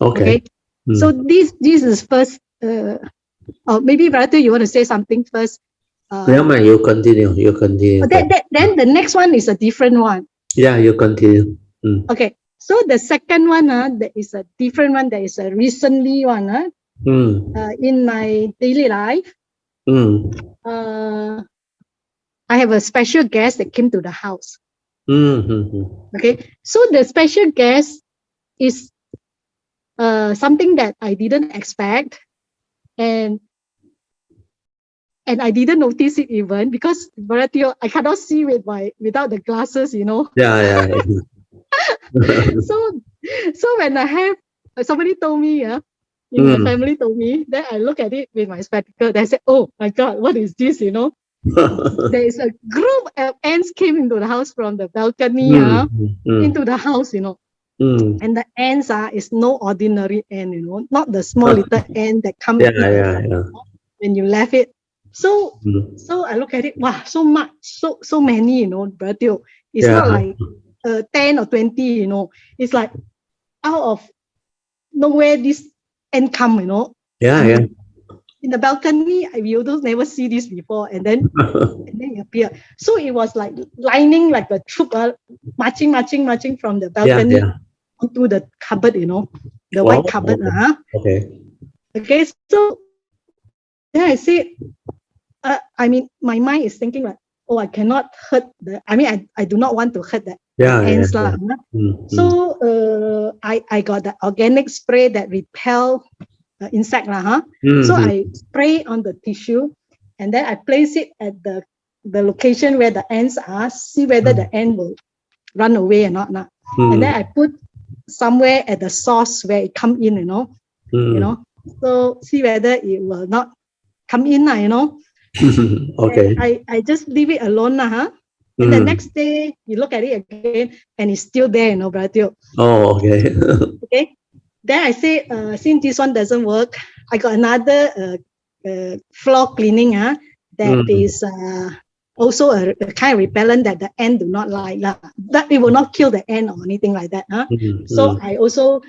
Okay. So this is first. Maybe Maratio, you want to say something first? You continue. Then the next one is a different one. Yeah, you continue. Okay. So the second one, there is a different one. There is a recently one. In my daily life, I have a special guest that came to the house. Okay, so the special guest is something that I didn't expect, and I didn't notice it even because I cannot see without the glasses, you know. Yeah. So when I have somebody told me, in my family told me, then I look at it with my spectacle. They said, "Oh my God, what is this?" You know. There is a group of ants came into the house from the balcony into the house, you know. And the ants is no ordinary ant, you know, not the small little ant that come when you left it. So I look at it, wow, so much, so many, you know, brother. It's not like 10 or 20, you know. It's like out of nowhere this ant come, you know. In the balcony, we also never see this before, and then it appeared. So it was like lining like a troop, marching from the balcony onto the cupboard, you know, the white cupboard. Okay. So then I said, I mean, my mind is thinking like, oh, I cannot hurt I do not want to hurt the ants. So I got the organic spray that repel insect. So I spray on the tissue, and then I place it at the location where the ants are, see whether the ant will run away or not. And then I put somewhere at the source where it come in, you know, so see whether it will not come in, you know. Okay. I just leave it alone. And the next day you look at it again and it's still there, you know, brother. Oh, okay. Okay. Then I say, since this one doesn't work, I got another floor cleaning that is also a kind of repellent that the ant do not like. That it will not kill the ant or anything like that. So I also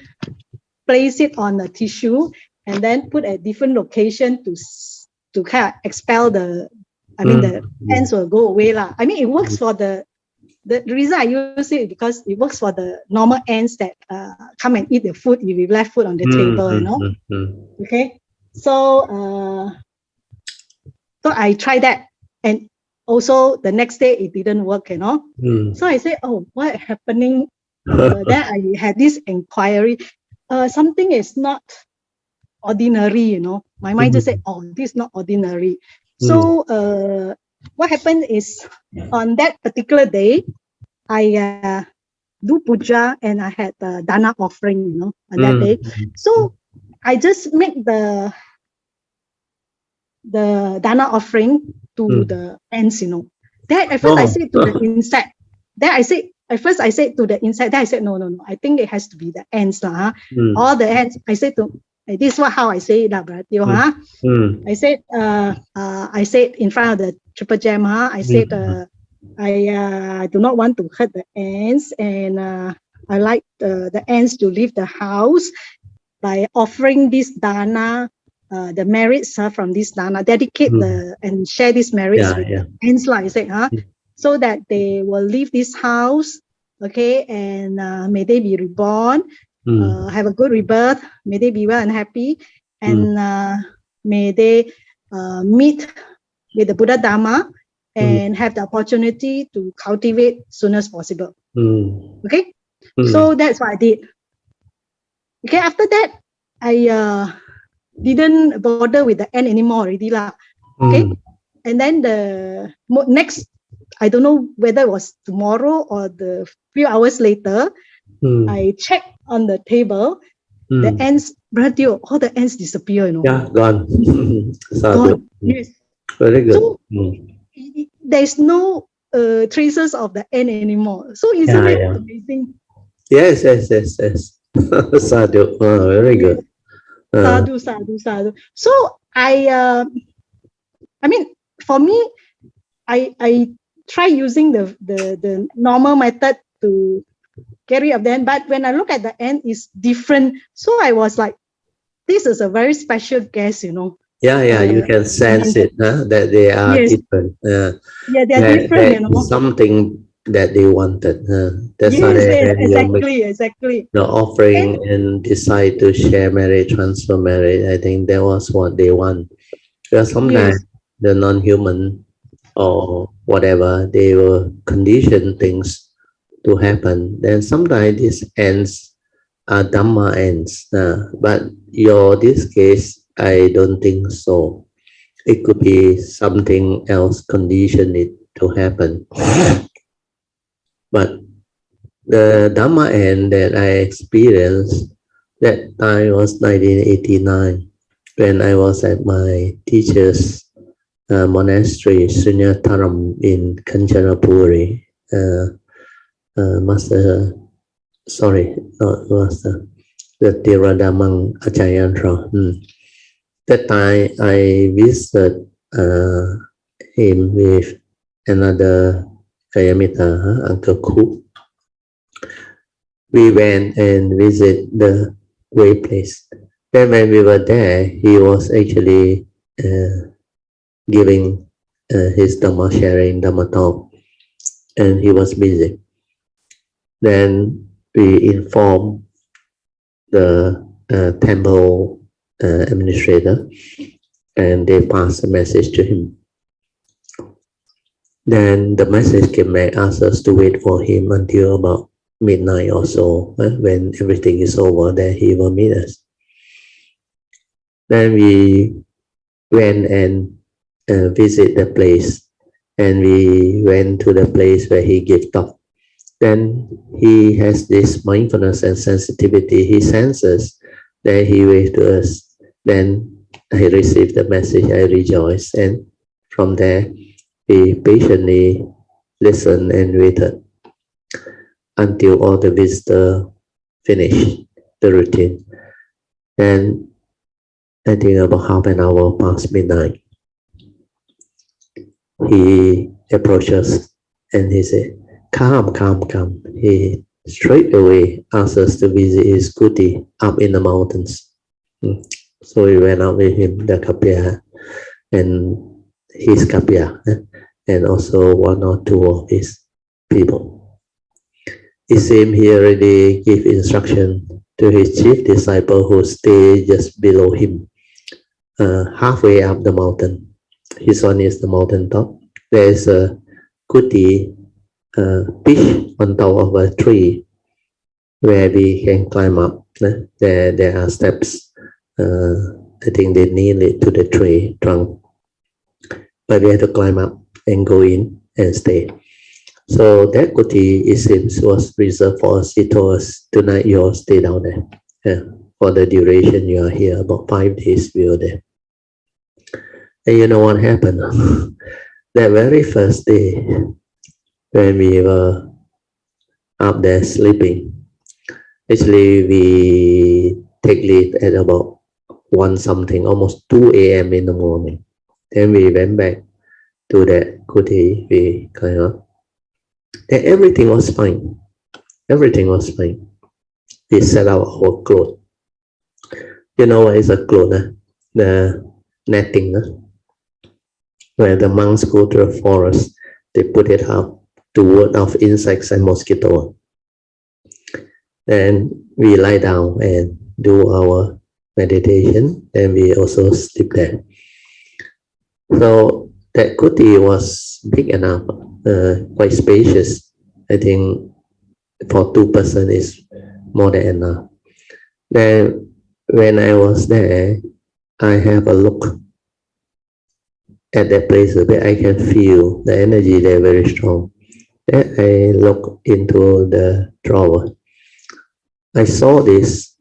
place it on the tissue and then put a different location to kind of expel the ants will go away. I mean, it works for the reason I use it because it works for the normal ants that come and eat the food if you left food on the table, you know. Okay, so I tried that, and also the next day it didn't work, you know. So I said, oh, what happening? Then I had this inquiry. Something is not ordinary, you know. My mind just said, oh, this is not ordinary. So what happened is on that particular day, I do puja and I had the dana offering, you know, on that day. So I just make the dana offering to the ants, you know. Then at first I said to the insect. Then I said to the insect. Then I said, no. I think it has to be the ants, all the ants. I said to this is how I say it, I said in front of the Triple Gem, I said I do not want to hurt the ants, and I like the ants to leave the house by offering this dana, the merits from this dana, dedicate and share this merits with the ants, like I said, so that they will leave this house, okay, and may they be reborn. Have a good rebirth, may they be well and happy, and may they meet with the Buddha Dharma and have the opportunity to cultivate soon as possible. Okay, so that's what I did. Okay, after that I didn't bother with the ant anymore already lah. Okay, and then the next, I don't know whether it was tomorrow or the few hours later, I checked on the table, the ants, brother, all the ants disappear, you know. Yeah, gone. Gone. Yes. Very good. So there's no traces of the ant anymore. So isn't it amazing? Yes. Sadhu. Very good. Sadhu. So I mean, for me, I try using the normal method to get rid of them, but when I look at the ant, it's different. So I was like, this is a very special guest, you know. Yeah, you can sense it, that they are different. They're different, you know. Something that they wanted. That's why exactly. The offering and decide to share marriage, transfer marriage. I think that was what they want. Because sometimes the non-human or whatever, they will condition things to happen. Then sometimes these ends are Dhamma ends. But this case, I don't think so. It could be something else conditioned it to happen. But the Dhamma end that I experienced, that time was 1989, when I was at my teacher's monastery, Sunyataram in Kanchanapuri. The Tiradamang Achayantra. That time I visited him with another Kayamita, Uncle Ku. We went and visited the way place. Then when we were there, he was actually giving his Dhamma sharing, Dhamma talk, and he was busy. Then we informed the temple administrator, and they passed the message to him. Then the message came back, asked us to wait for him until about midnight or so. When everything is over, then he will meet us. Then we went and visit the place, and we went to the place where he gave talk. Then he has this mindfulness and sensitivity. He senses, then he waved to us. Then I received the message, I rejoiced, and from there we patiently listened and waited until all the visitors finished the routine. Then I think about half an hour past midnight, he approached us and he said, come. He straight away asked us to visit his kuti up in the mountains. So we went out with him, the kapya, and his kapya, and also one or two of his people. It seemed he already gave instruction to his chief disciple who stayed just below him, halfway up the mountain. Hsuan is the mountain top. There is a kuti pitch on top of a tree where we can climb up. There are steps. I think they nail it to the tree trunk, but we have to climb up and go in and stay. So that kuti, it seems, was reserved for us. He told us, tonight you all stay down there. For the duration you are here, about 5 days we were there. And you know what happened? That very first day, when we were up there sleeping, actually we take leave at about 1 something, almost 2 a.m. in the morning. Then we went back to that kuti, we climbed up. And everything was fine. Everything was fine. We set out our clothes. You know what is a cloth? The netting. Where the monks go to the forest, they put it up to ward off insects and mosquitoes. Then we lie down and do our meditation, and we also sleep there. So that kuti was big enough, quite spacious. I think for 2 persons is more than enough. Then when I was there, I have a look at that place where I can feel the energy there very strong. Then I look into the drawer. I saw this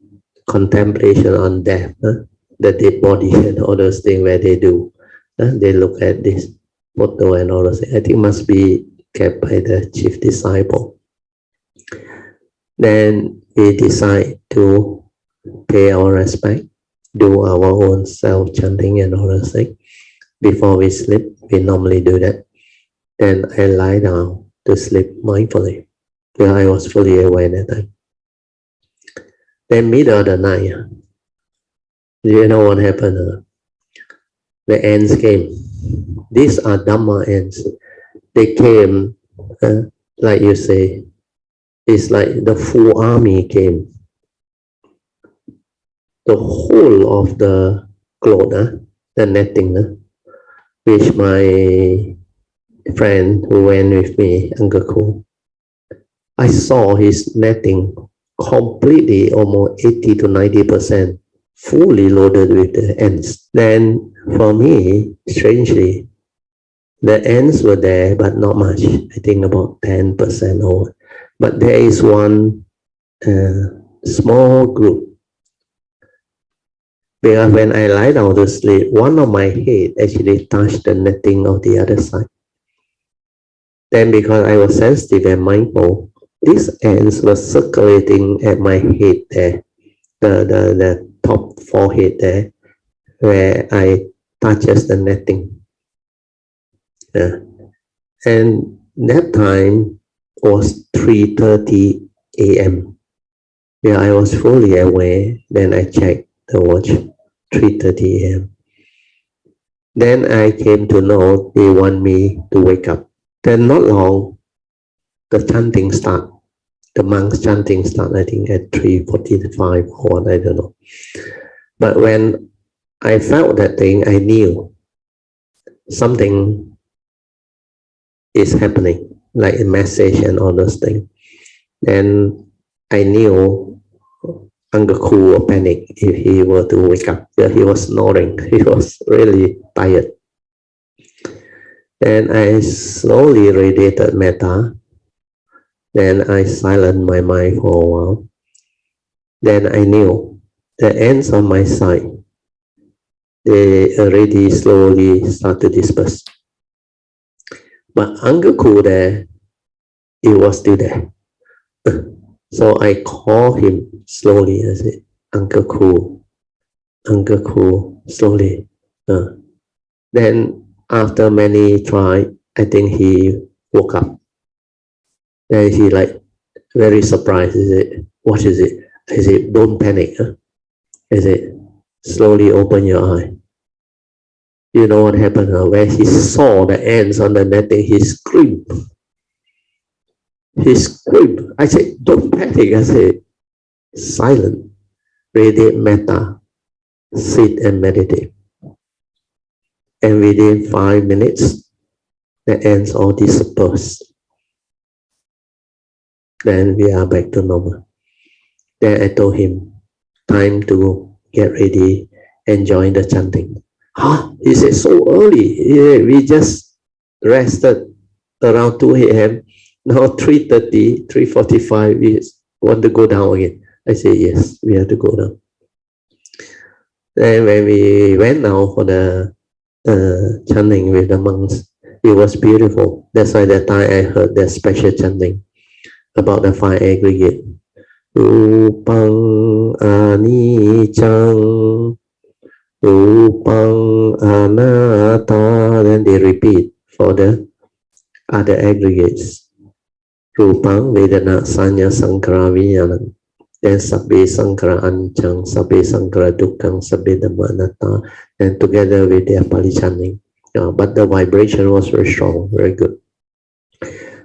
contemplation on death, the dead body and all those things where they do. They look at this photo and all those things. I think must be kept by the chief disciple. Then we decide to pay our respect, do our own self-chanting and all those things. Before we sleep, we normally do that. Then I lie down to sleep mindfully. Well, I was fully aware at that time. Then middle of the night, do you know what happened? The ants came. These are Dhamma ants. They came, like you say, it's like the full army came. The whole of the cloth, the netting, which my friend who went with me, Uncle Ku, I saw his netting completely, almost 80 to 90%, fully loaded with the ants. Then for me, strangely, the ants were there, but not much. I think about 10% or. But there is one small group. Because when I lie down to sleep, one of my head actually touched the netting of the other side. Then because I was sensitive and mindful, these ants were circulating at my head there, the top forehead there, where I touches the netting. And that time was 3:30 a.m. Yeah, I was fully aware. Then I checked the watch, 3:30 a.m. Then I came to know they want me to wake up. Then not long, the chanting start. The monks chanting start, I think at 3:45 or I don't know. But when I felt that thing, I knew something is happening, like a message and all those things. And I knew Uncle Ku will panic if he were to wake up. He was snoring. He was really tired. Then I slowly radiated metta. Then I silenced my mind for a while. Then I knew the ants on my side, they already slowly start to disperse. But Uncle Ku there, he was still there. So I called him slowly. I said, Uncle Ku, slowly. Then after many tries, I think he woke up. Then he like very surprised. He said, what is it? I said, don't panic. I said, slowly open your eye. You know what happened? When he saw the ants on the netting, he screamed. He screamed. I said, don't panic. I said, silent, radiate metta, sit and meditate. And within 5 minutes, the ants all dispersed. Then we are back to normal. Then I told him, time to get ready and join the chanting. He said, so early. Yeah, we just rested around 2 a.m. Now 3:30, 3:45, we want to go down again. I said, yes, we have to go down. Then when we went down for the chanting with the monks, it was beautiful. That's why that time I heard the special chanting about the 5 aggregate. Rupang anicang, Rupang anatta. Then they repeat for the other aggregates. Rupang vedana sanya sankara vijnana. Then sabbe sankara anicang, sabbe sankara dukkang, sabbe dhamma anatta. And together with their Pali chanting. But the vibration was very strong, very good.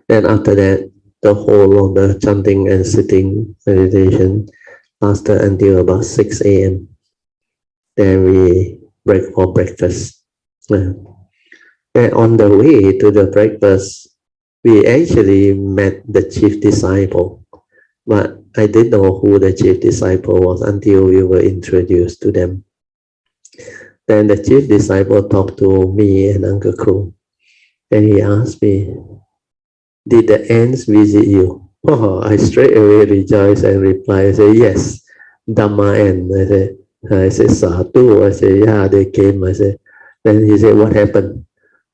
Then after that, the whole of the chanting and sitting meditation lasted until about 6 a.m. Then we break for breakfast. And on the way to the breakfast, we actually met the chief disciple. But I didn't know who the chief disciple was until we were introduced to them. Then the chief disciple talked to me and Uncle Ku. And he asked me, did the ants visit you? I straight away rejoiced and replied, I said, yes, Dhamma ant. I said, Sadhu. I said, yeah, they came. I said, then he said, what happened?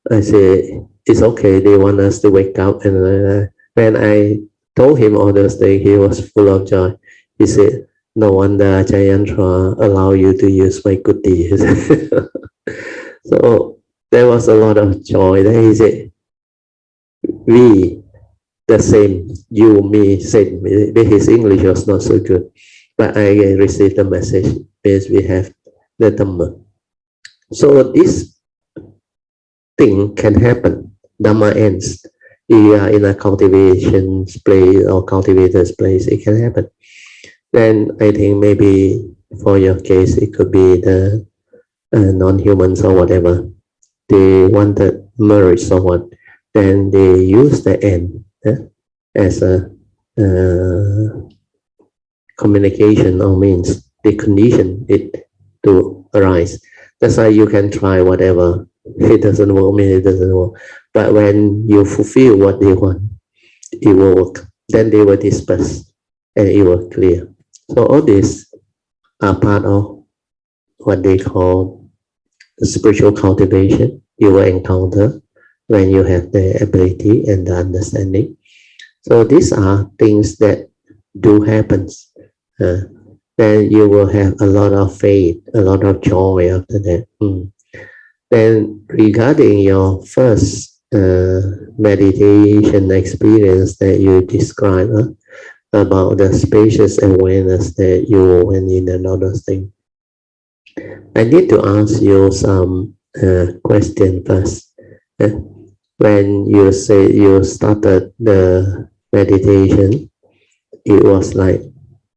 I said, it's okay, they want us to wake up. And when I told him all those things, he was full of joy. He said, no wonder Jayantra allow you to use my kuti. So there was a lot of joy. Then he said, we, the same, you, me, same. His English was not so good. But I received the message because we have the Dhamma. So this thing can happen. Dhamma ends. If you are in a cultivation place or cultivator's place, it can happen. Then I think maybe for your case, it could be the non-humans or whatever. They wanted merge or what. Then they use the end as a communication or means they condition it to arise. That's why you can try whatever. If it doesn't work, means it doesn't work. But when you fulfill what they want, it will work. Then they will disperse and it will clear. So all these are part of what they call spiritual cultivation you will encounter when you have the ability and the understanding. So these are things that do happen. Then you will have a lot of faith, a lot of joy after that. Then regarding your first meditation experience that you described about the spacious awareness that you went in and all those things, I need to ask you some question first. When you say you started the meditation, it was like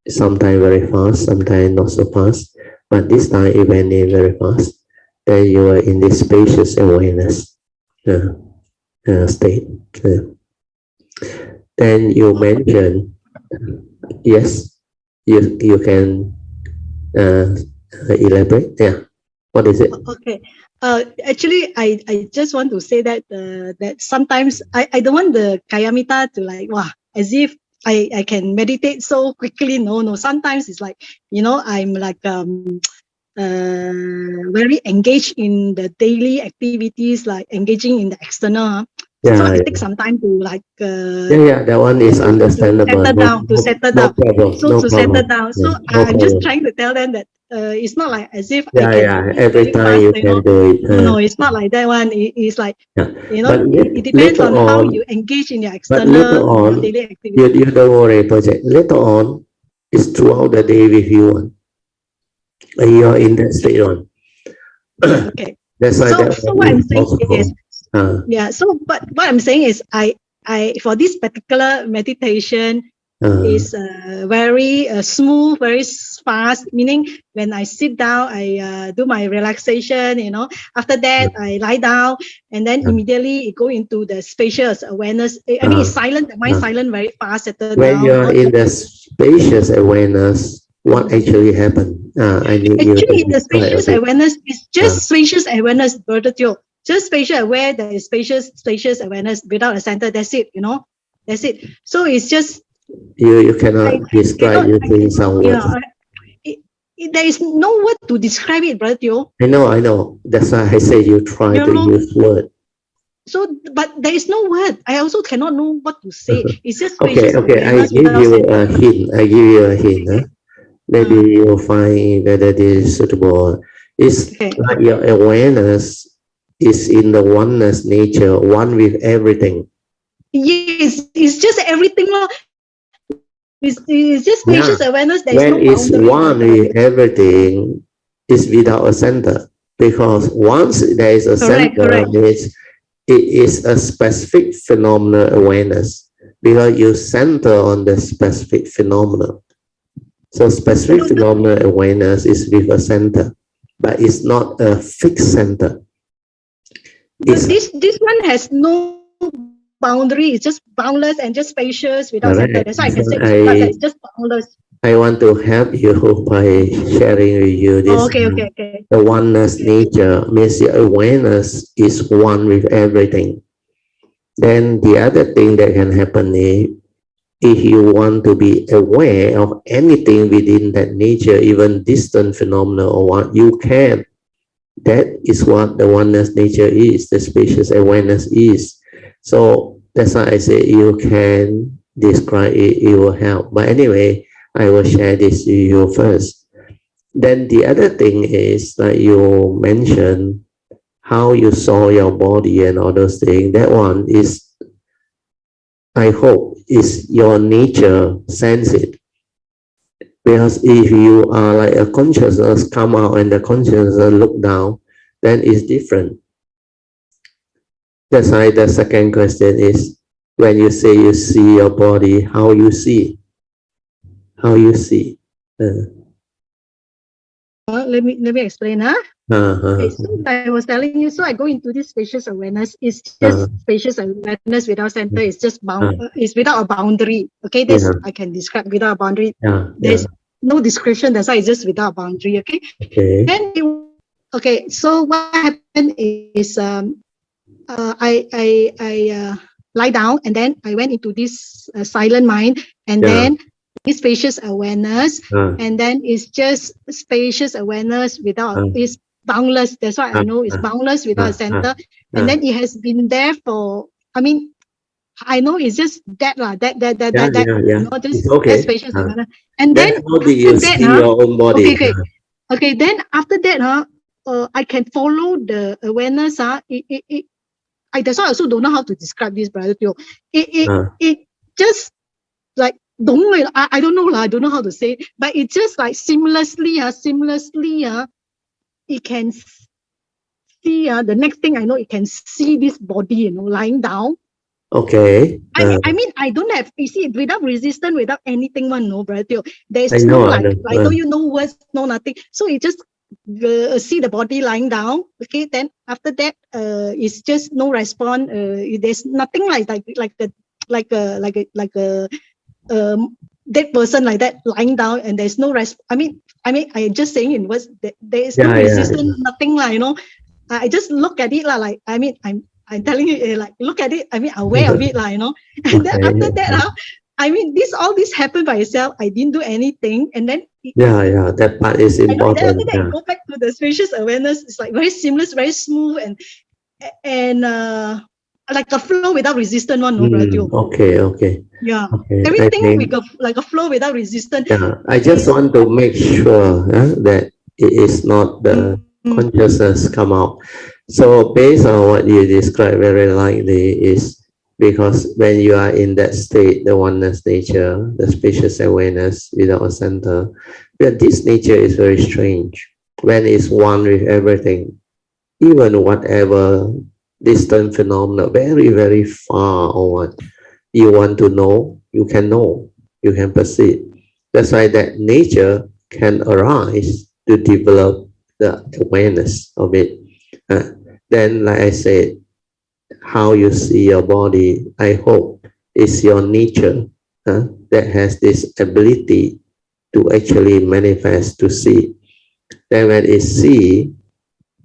sometimes very fast, sometimes not so fast, but this time it went in very fast. Then you were in this spacious awareness state. Then you mentioned, yes, you can elaborate. Yeah, what is it? Okay. Actually, I just want to say that that sometimes I don't want the Kayamita to like, wow, as if I can meditate so quickly. No. Sometimes it's like, I'm like very engaged in the daily activities, like engaging in the external. So it takes some time to like. That one is understandable. To settle down. No problem. Settle down. So I'm just trying to tell them that it's not like as if I can every time fast, you can do it. No, it's not like that one. It's like it depends on how you engage in your external your daily activities. You don't worry about it. Later on, it's throughout the day with you. You are in that state on. Okay. That's why so what I'm saying is, So, but what I'm saying is, I for this particular meditation is very smooth, very fast. Meaning, when I sit down, I do my relaxation. After that, I lie down, and then immediately go into the spacious awareness. I mean, it's silent. The mind silent very fast. When you are in the spacious awareness, what actually happened? Actually, in the spacious awareness, it's just spacious awareness, Brother Teo. Just spatial aware, there is spacious awareness without a center. That's it, That's it. So it's just you cannot describe using some words. There is no word to describe it, Brother Teo. I know. That's why I say you try to use word. So, but there is no word. I also cannot know what to say. It's just okay. I give you a hint. Maybe you'll find whether this is suitable. It's like your awareness is in the oneness nature, one with everything. Yes, it's just everything. It's just spacious awareness. There is when no it's one with everything, it's without a center. Because once there is a center, it is a specific phenomena awareness. Because you center on the specific phenomena. So specific phenomena awareness is with a center, but it's not a fixed center. But this one has no boundary. It's just boundless and just spacious without center. That's why I can say it's just boundless. I want to help you by sharing with you this. Okay. The oneness nature means your awareness is one with everything. Then the other thing that can happen is, if you want to be aware of anything within that nature, even distant phenomena or what, you can. That is what the oneness nature is, the spacious awareness is. So that's why I say you can describe it, it will help. But anyway, I will share this with you first. Then the other thing is that you mentioned how you saw your body and all those things. That one is, I hope, is your nature sense it. Because if you are like a consciousness come out and the consciousness look down, then it's different. That's why the second question is, when you say you see your body, how you see? How you see? let me explain. Okay, so I was telling you, so I go into this spacious awareness. It's just spacious awareness without center. It's just it's without a boundary. Okay, this I can describe without a boundary. There's no description. That's why it's just without a boundary. Okay. Then so what happened is I lie down, and then I went into this silent mind, and then this spacious awareness, and then it's just spacious awareness without it's boundless. That's why I know it's boundless without a center, and then it has been there for. I mean, I know it's just that you know, just that spacious awareness, and then after that, okay, then after that, I can follow the awareness. That's why I also don't know how to describe this, brother Teo. It just like I don't know, I don't know how to say it, but it just like seamlessly, it can see the next thing I know, it can see this body, you know, lying down. Okay. I mean, I don't have, you see, without resistance, without anything, no, brother Teo. There's no like I know you know words, no nothing. So it just see the body lying down. Okay, then after that, it's just no response. There's nothing like a dead person like that lying down, and there's no I mean, I just saying in words that there is no resistance, nothing like, you know. I just look at it like, I mean, I'm telling you, like, look at it. I mean, aware of it, like, you know. And then after that, I mean, all this happened by itself. I didn't do anything, and then that part is important. After that, I go back to the spacious awareness. It's like very seamless, very smooth, and like a flow without resistance. One, no, brother. Okay. Yeah. Okay. Everything like a flow without resistance. Yeah. I just want to make sure that it is not the consciousness come out. So based on what you described, very likely is because when you are in that state, the oneness nature, the spacious awareness without a center, but this nature is very strange. When it's one with everything, even whatever distant phenomena, very, very far or what, you want to know, you can perceive. That's why that nature can arise to develop the awareness of it. Then, like I said, how you see your body, I hope, is your nature that has this ability to actually manifest, to see. Then when it see,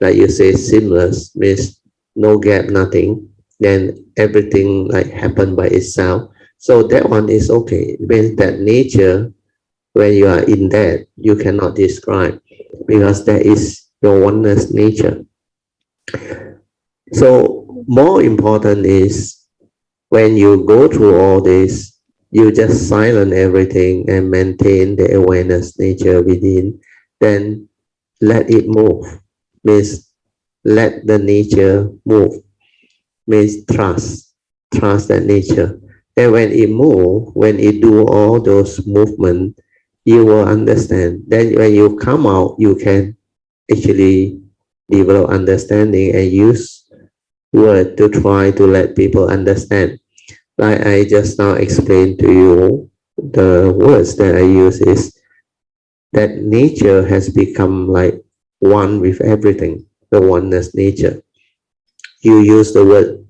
like you say, seamless, means no gap, nothing, then everything like happen by itself. So that one is okay. When that nature, when you are in that, you cannot describe, because that is your oneness nature. So more important is when you go through all this, you just silence everything and maintain the awareness nature within, then let it move. Means let the nature move. Means trust that nature. And when it moves, when it do all those movements, you will understand. Then when you come out, you can actually develop understanding and use word to try to let people understand. Like I just now explained to you, the words that I use is that nature has become like one with everything, the oneness nature. You use the word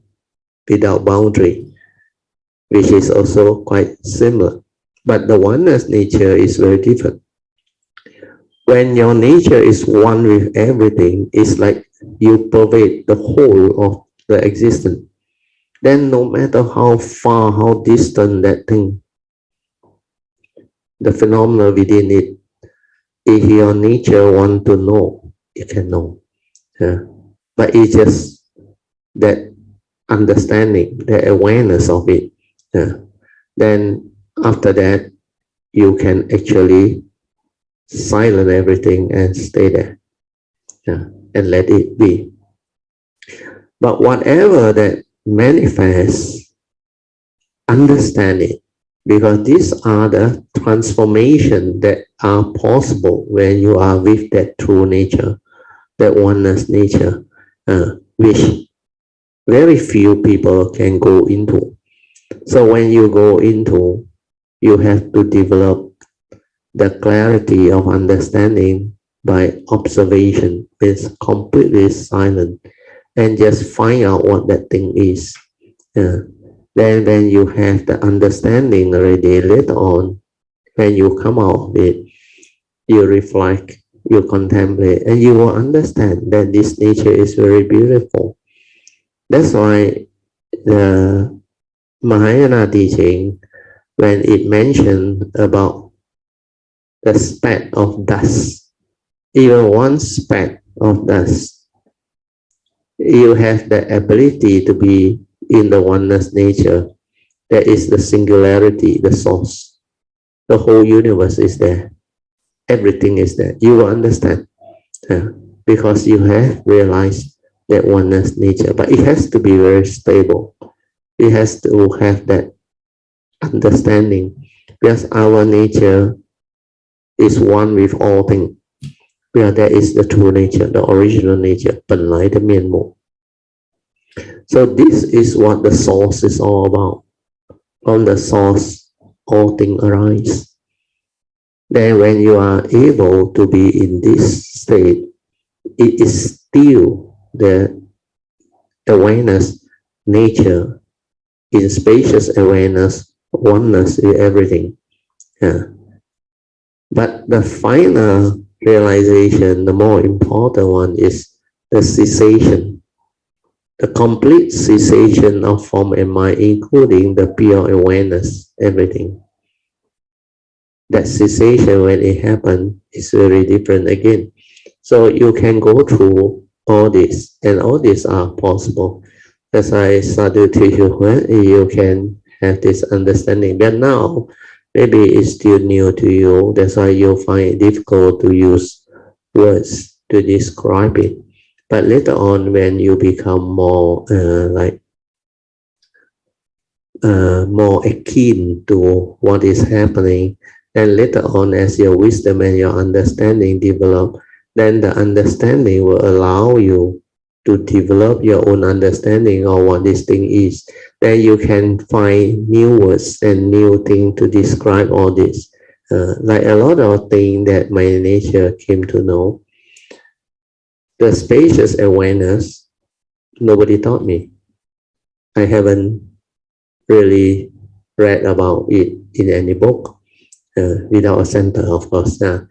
without boundary, which is also quite similar. But the oneness nature is very different. When your nature is one with everything, it's like you pervade the whole of the existence. Then no matter how far, how distant that thing, the phenomena within it, if your nature want to know, it can know. But it's just that understanding, the awareness of it. Then after that, you can actually silence everything and stay there and let it be. But whatever that manifests, understand it, because these are the transformations that are possible when you are with that true nature, that oneness nature, which very few people can go into. So when you go into, you have to develop the clarity of understanding by observation. It's completely silent and just find out what that thing is. Then when you have the understanding already, later on, when you come out of it, you reflect, you contemplate, and you will understand that this nature is very beautiful. That's why the Mahayana teaching, when it mentioned about the speck of dust, even one speck of dust, you have the ability to be in the oneness nature. That is the singularity, the source. The whole universe is there. Everything is there. You will understand because you have realized that oneness nature. But it has to be very stable. It has to have that understanding, because our nature is one with all things. Where that is the true nature, the original nature, 本来的面目. So this is what the source is all about. From the source, all things arise. Then when you are able to be in this state, it is still the awareness, nature, in spacious awareness, oneness with everything. But the final realization, the more important one, is the cessation, the complete cessation of form and mind, including the pure awareness, everything. That cessation, when it happens, is very different again. So you can go through all this, and all these are possible. As I started to teach you, when you can have this understanding. But now, maybe it's still new to you. That's why you find it difficult to use words to describe it. But later on, when you become more more akin to what is happening, and later on, as your wisdom and your understanding develop, then the understanding will allow you to develop your own understanding of what this thing is. Then you can find new words and new things to describe all this. Like a lot of things that my nature came to know. The spacious awareness, nobody taught me. I haven't really read about it in any book. Without a center, of course. That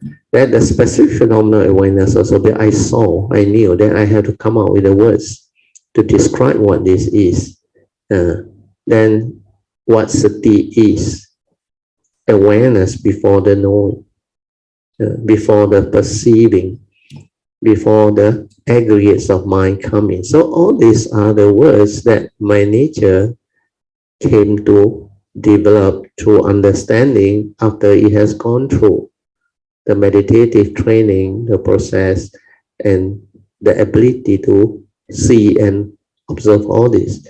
the specific phenomenal awareness also that I saw, I knew that I had to come out with the words to describe what this is. Then what sati is, awareness before the knowing, before the perceiving, before the aggregates of mind coming. So all these are the words that my nature came to develop through understanding after it has gone through the meditative training, the process, and the ability to see and observe all this.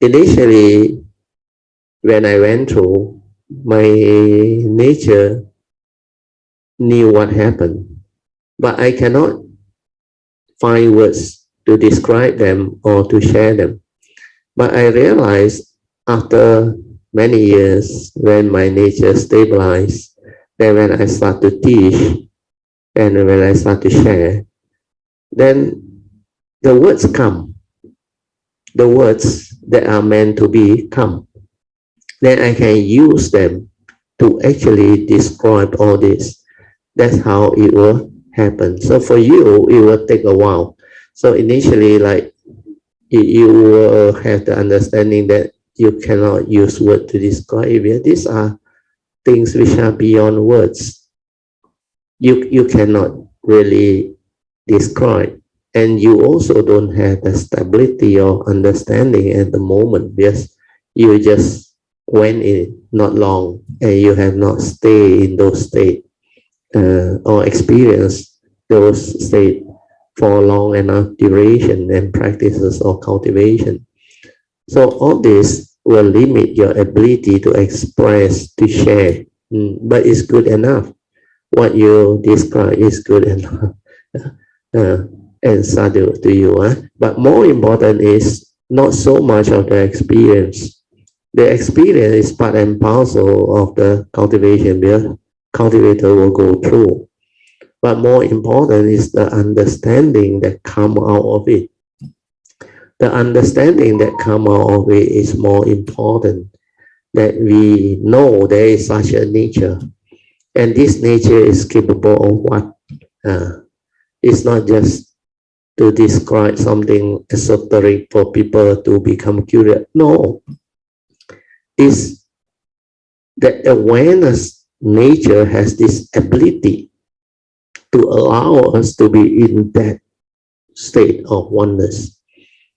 Initially, when I went through, my nature knew what happened, but I cannot find words to describe them or to share them. But I realized after many years, when my nature stabilized, then when I start to teach and when I start to share, then the words come. The words that are meant to be come. Then I can use them to actually describe all this. That's how it will happen. So for you, it will take a while. So initially, like you will have the understanding that you cannot use words to describe it. These are things which are beyond words. You cannot really describe. And you also don't have the stability of understanding at the moment, because you just went in not long and you have not stayed in those states or experienced those states for long enough duration and practices or cultivation. So all this will limit your ability to express, to share, but it's good enough. What you describe is good enough. And sadhu to you. But more important is not so much of the experience. The experience is part and parcel of the cultivation, because cultivator will go through. but more important is the understanding that come out of it. The understanding that come out of it is more important, that we know there is such a nature, and this nature is capable of what? It's not just to describe something esoteric for people to become curious. No, it's the awareness nature has this ability to allow us to be in that state of oneness.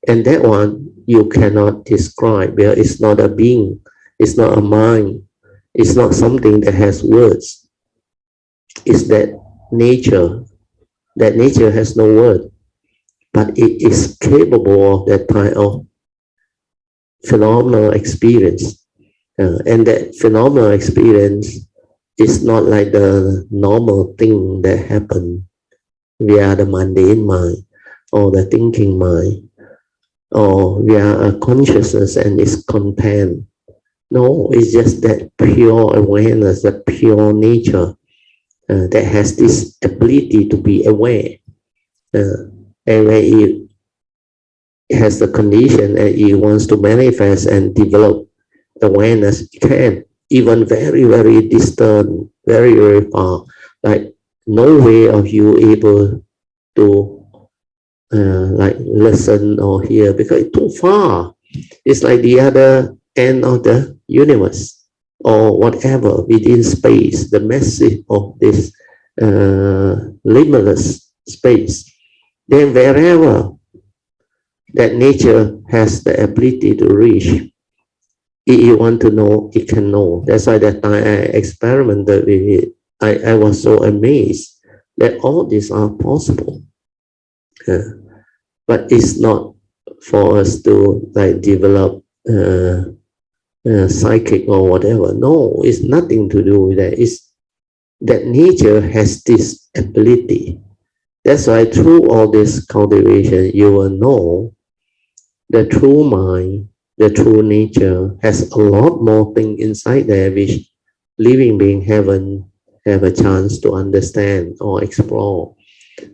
And that one you cannot describe, because it's not a being, it's not a mind, it's not something that has words. It's that nature. That nature has no word, but it is capable of that type of phenomenal experience. And that phenomenal experience is not like the normal thing that happen via the mundane mind or the thinking mind or via a consciousness and its content. No, it's just that pure awareness, that pure nature that has this ability to be aware. And when it has the condition and it wants to manifest and develop awareness, it can, even very, very distant, very, very far, like no way of you able to like listen or hear, because it's too far. It's like the other end of the universe or whatever within space, the massive of this limitless space. Then wherever that nature has the ability to reach, if you want to know, it can know. That's why that time I experimented with it. I was so amazed that all these are possible. But it's not for us to like develop psychic or whatever. No, it's nothing to do with that. It's that nature has this ability. That's why through all this cultivation, you will know the true mind, the true nature has a lot more things inside there which living beings haven't have a chance to understand or explore.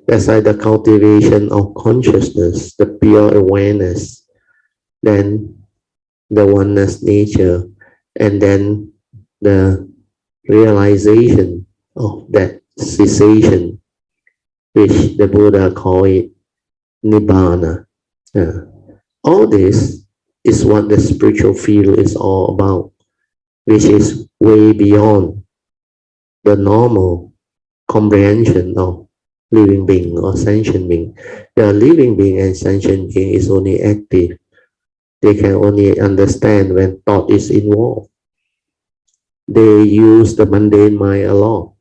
That's why the cultivation of consciousness, the pure awareness, then the oneness nature, and then the realization of that cessation, which the Buddha called it Nibbana. All this is what the spiritual field is all about, which is way beyond the normal comprehension of living being or sentient being. The living being and sentient being is only active. They can only understand when thought is involved. They use the mundane mind a lot.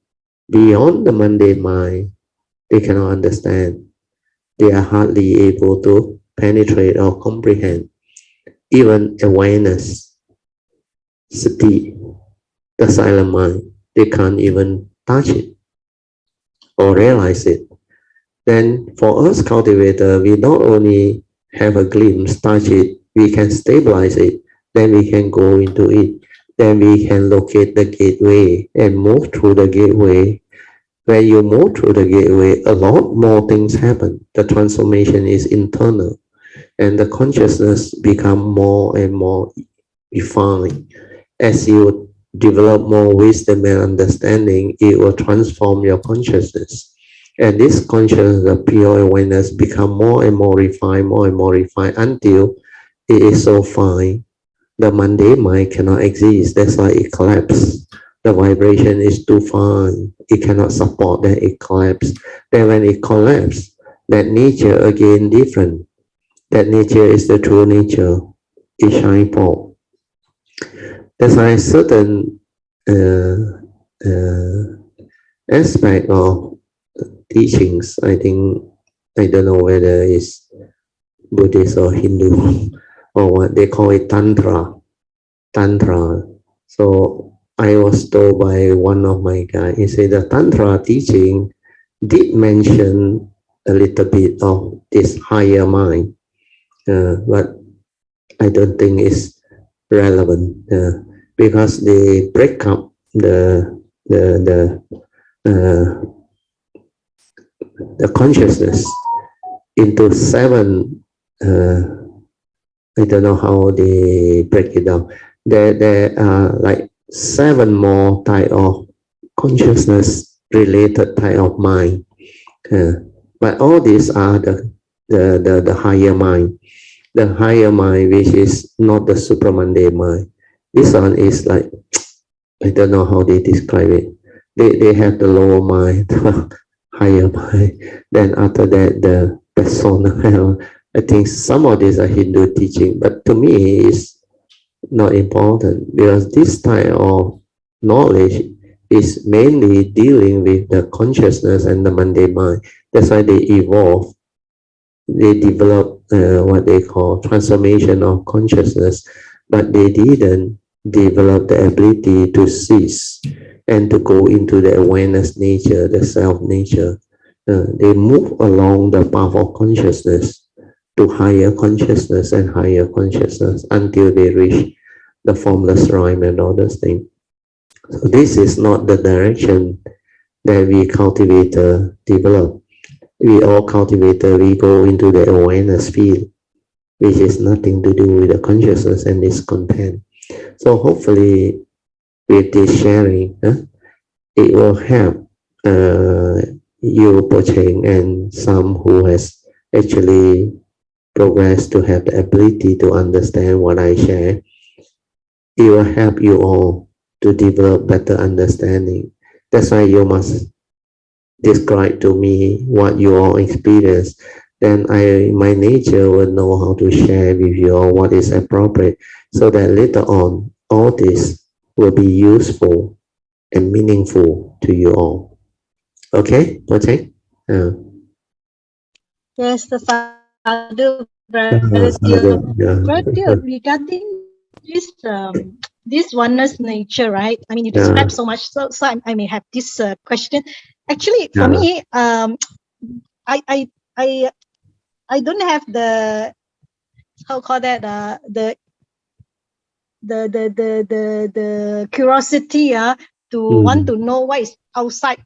Beyond the mundane mind, they cannot understand. They are hardly able to penetrate or comprehend. Even awareness, sati, the silent mind, they can't even touch it or realize it. Then for us cultivators, we not only have a glimpse, touch it, we can stabilize it, then we can go into it, then we can locate the gateway and move through the gateway. When you move through the gateway, a lot more things happen. The transformation is internal, and the consciousness become more and more refined. As you develop more wisdom and understanding, it will transform your consciousness. And this consciousness, the pure awareness, become more and more refined, until it is so fine. The mundane mind cannot exist. That's why it collapses. The vibration is too fine. It cannot support that, it collapses. Then when it collapses, that nature again different. That nature is the true nature. It shines forth. There's a certain aspect of teachings, I think, I don't know whether it's Buddhist or Hindu or what they call it, Tantra. So I was told by one of my guys, he said the Tantra teaching did mention a little bit of this higher mind, but I don't think it's relevant because they break up the the consciousness into 7, I don't know how they break it down. There are like 7 more type of consciousness related type of mind. But all these are the higher mind. The higher mind, which is not the supramundane mind. This one is like, I don't know how they describe it. They have the lower mind, the higher mind. Then after that, the persona. I think some of these are Hindu teaching, but to me, it's not important because this type of knowledge is mainly dealing with the consciousness and the mundane mind. That's why they evolve. They develop what they call transformation of consciousness, but they didn't develop the ability to cease and to go into the awareness nature, the self nature. They move along the path of consciousness to higher consciousness and higher consciousness until they reach the formless rhyme and all those things. So this is not the direction that we cultivator develop. We all cultivator, we go into the awareness field, which is nothing to do with the consciousness and its content. So hopefully with this sharing, it will help you, Pocheng, and some who has actually progressed to have the ability to understand what I share. It will help you all to develop better understanding. That's why you must describe to me what you all experience. Then my nature will know how to share with you all what is appropriate, so that later on, all this will be useful and meaningful to you all. Okay, Pocheng? Yes, the Sadhu, Brother, regarding this oneness nature, right? I mean, you describe so much, so I may have this question. Actually, for me, I don't have the, how call that, the curiosity to want to know what is outside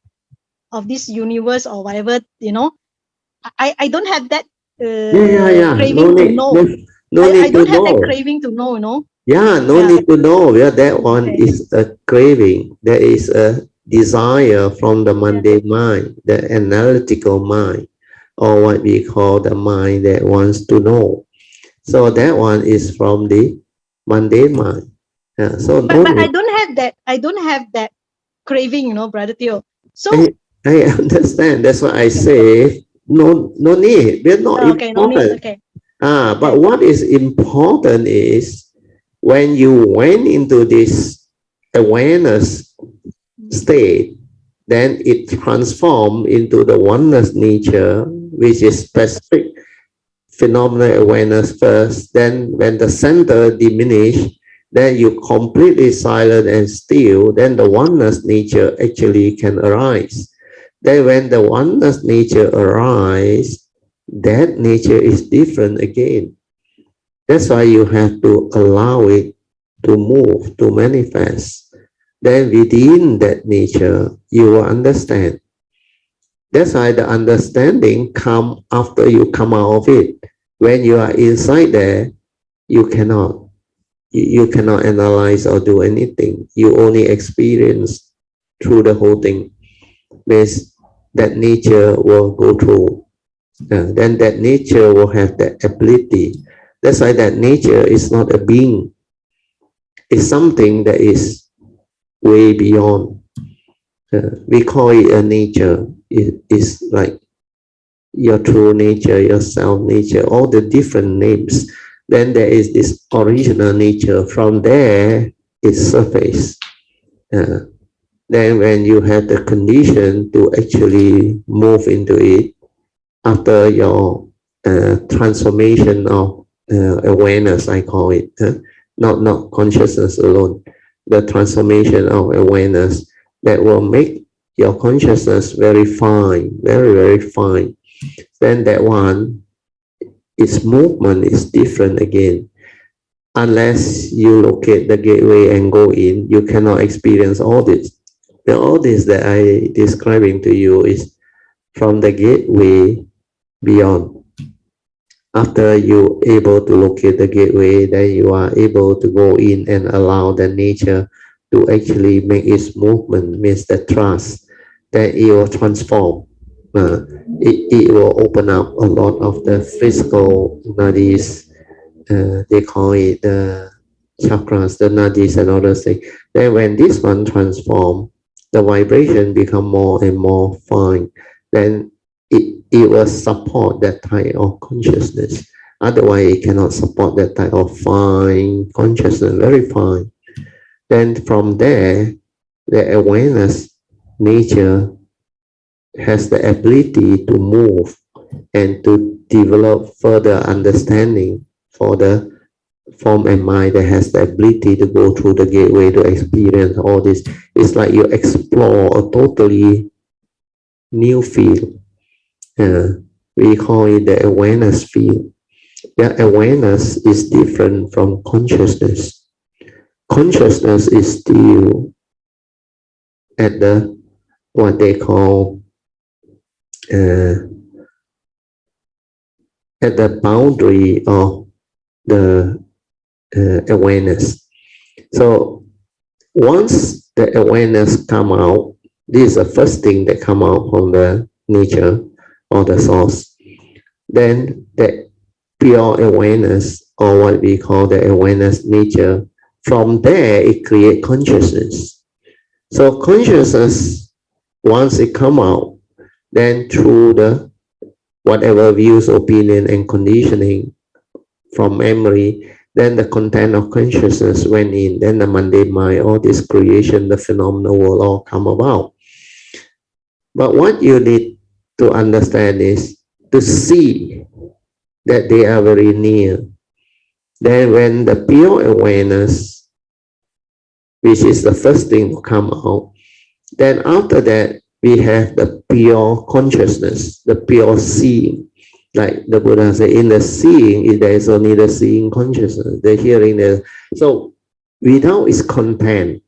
of this universe or whatever, you know. I don't have that craving to know. I don't have that craving to know, you know. Yeah, no need to know. Yeah, that one is a craving. There is a desire from the mundane mind, the analytical mind, or what we call the mind that wants to know. So that one is from the mundane mind. Yeah, so but I don't have that. I don't have that craving, you know, Brother Theo. So I understand. That's why I say no need. They're not important. No need. Okay. But what is important is when you went into this awareness state, then it transformed into the oneness nature, which is specific phenomenal awareness first. Then when the center diminished, then you completely silent and still, then the oneness nature actually can arise. Then when the oneness nature arises, that nature is different again. That's why you have to allow it to move, to manifest. Then within that nature, you will understand. That's why the understanding comes after you come out of it. When you are inside there, you cannot analyze or do anything. You only experience through the whole thing. Means that nature will go through. Then that nature will have that ability. That's why that nature is not a being. It's something that is way beyond. We call it a nature. It is like your true nature, your self nature, all the different names. Then there is this original nature. From there, it surfaces. Then when you have the condition to actually move into it, after your transformation of awareness, I call it, not consciousness alone, the transformation of awareness that will make your consciousness very fine, very, very fine. Then that one, its movement is different again. Unless you locate the gateway and go in, you cannot experience all this. All this that I describing to you is from the gateway beyond. After you able to locate the gateway, then you are able to go in and allow the nature to actually make its movement, means the trust that it will transform. It will open up a lot of the physical nadis, they call it the chakras, the nadis and all those things. Then when this one transform, the vibration become more and more fine, then it will support that type of consciousness. Otherwise, it cannot support that type of fine consciousness, very fine. Then from there, the awareness nature has the ability to move and to develop further understanding for the form and mind that has the ability to go through the gateway to experience all this. It's like you explore a totally new field. We call it the awareness field. The awareness is different from consciousness. Consciousness is still at the what they call at the boundary of the awareness. So once the awareness come out, this is the first thing that come out from the nature or the source. Then the pure awareness, or what we call the awareness nature, from there it creates consciousness. So consciousness, once it come out, then through the whatever views, opinion and conditioning from memory, then the content of consciousness went in, then the mundane mind, all this creation, the phenomenal will all come about. But what you need to understand is to see that they are very near. Then when the pure awareness, which is the first thing to come out, then after that we have the pure consciousness, the pure seeing. Like the Buddha said, in the seeing, there is only the seeing consciousness, the hearing. So without its content,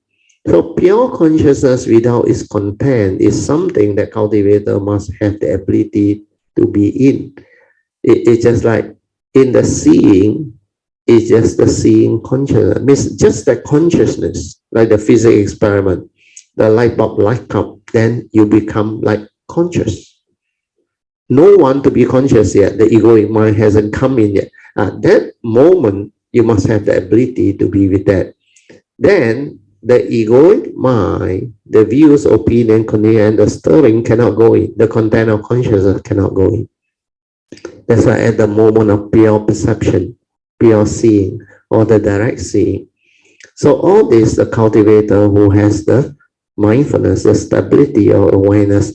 so pure consciousness without its content is something that cultivator must have the ability to be in. It's just like in the seeing, it's just the seeing consciousness. Means just the consciousness, like the physics experiment, the light bulb light up, then you become like conscious. No one to be conscious yet. The egoic mind hasn't come in yet. At that moment, you must have the ability to be with that. Then the egoic mind, the views, opinion, condition, and the stirring cannot go in. The content of consciousness cannot go in. That's why at the moment of pure perception, pure seeing, or the direct seeing. So all this, the cultivator who has the mindfulness, the stability of awareness,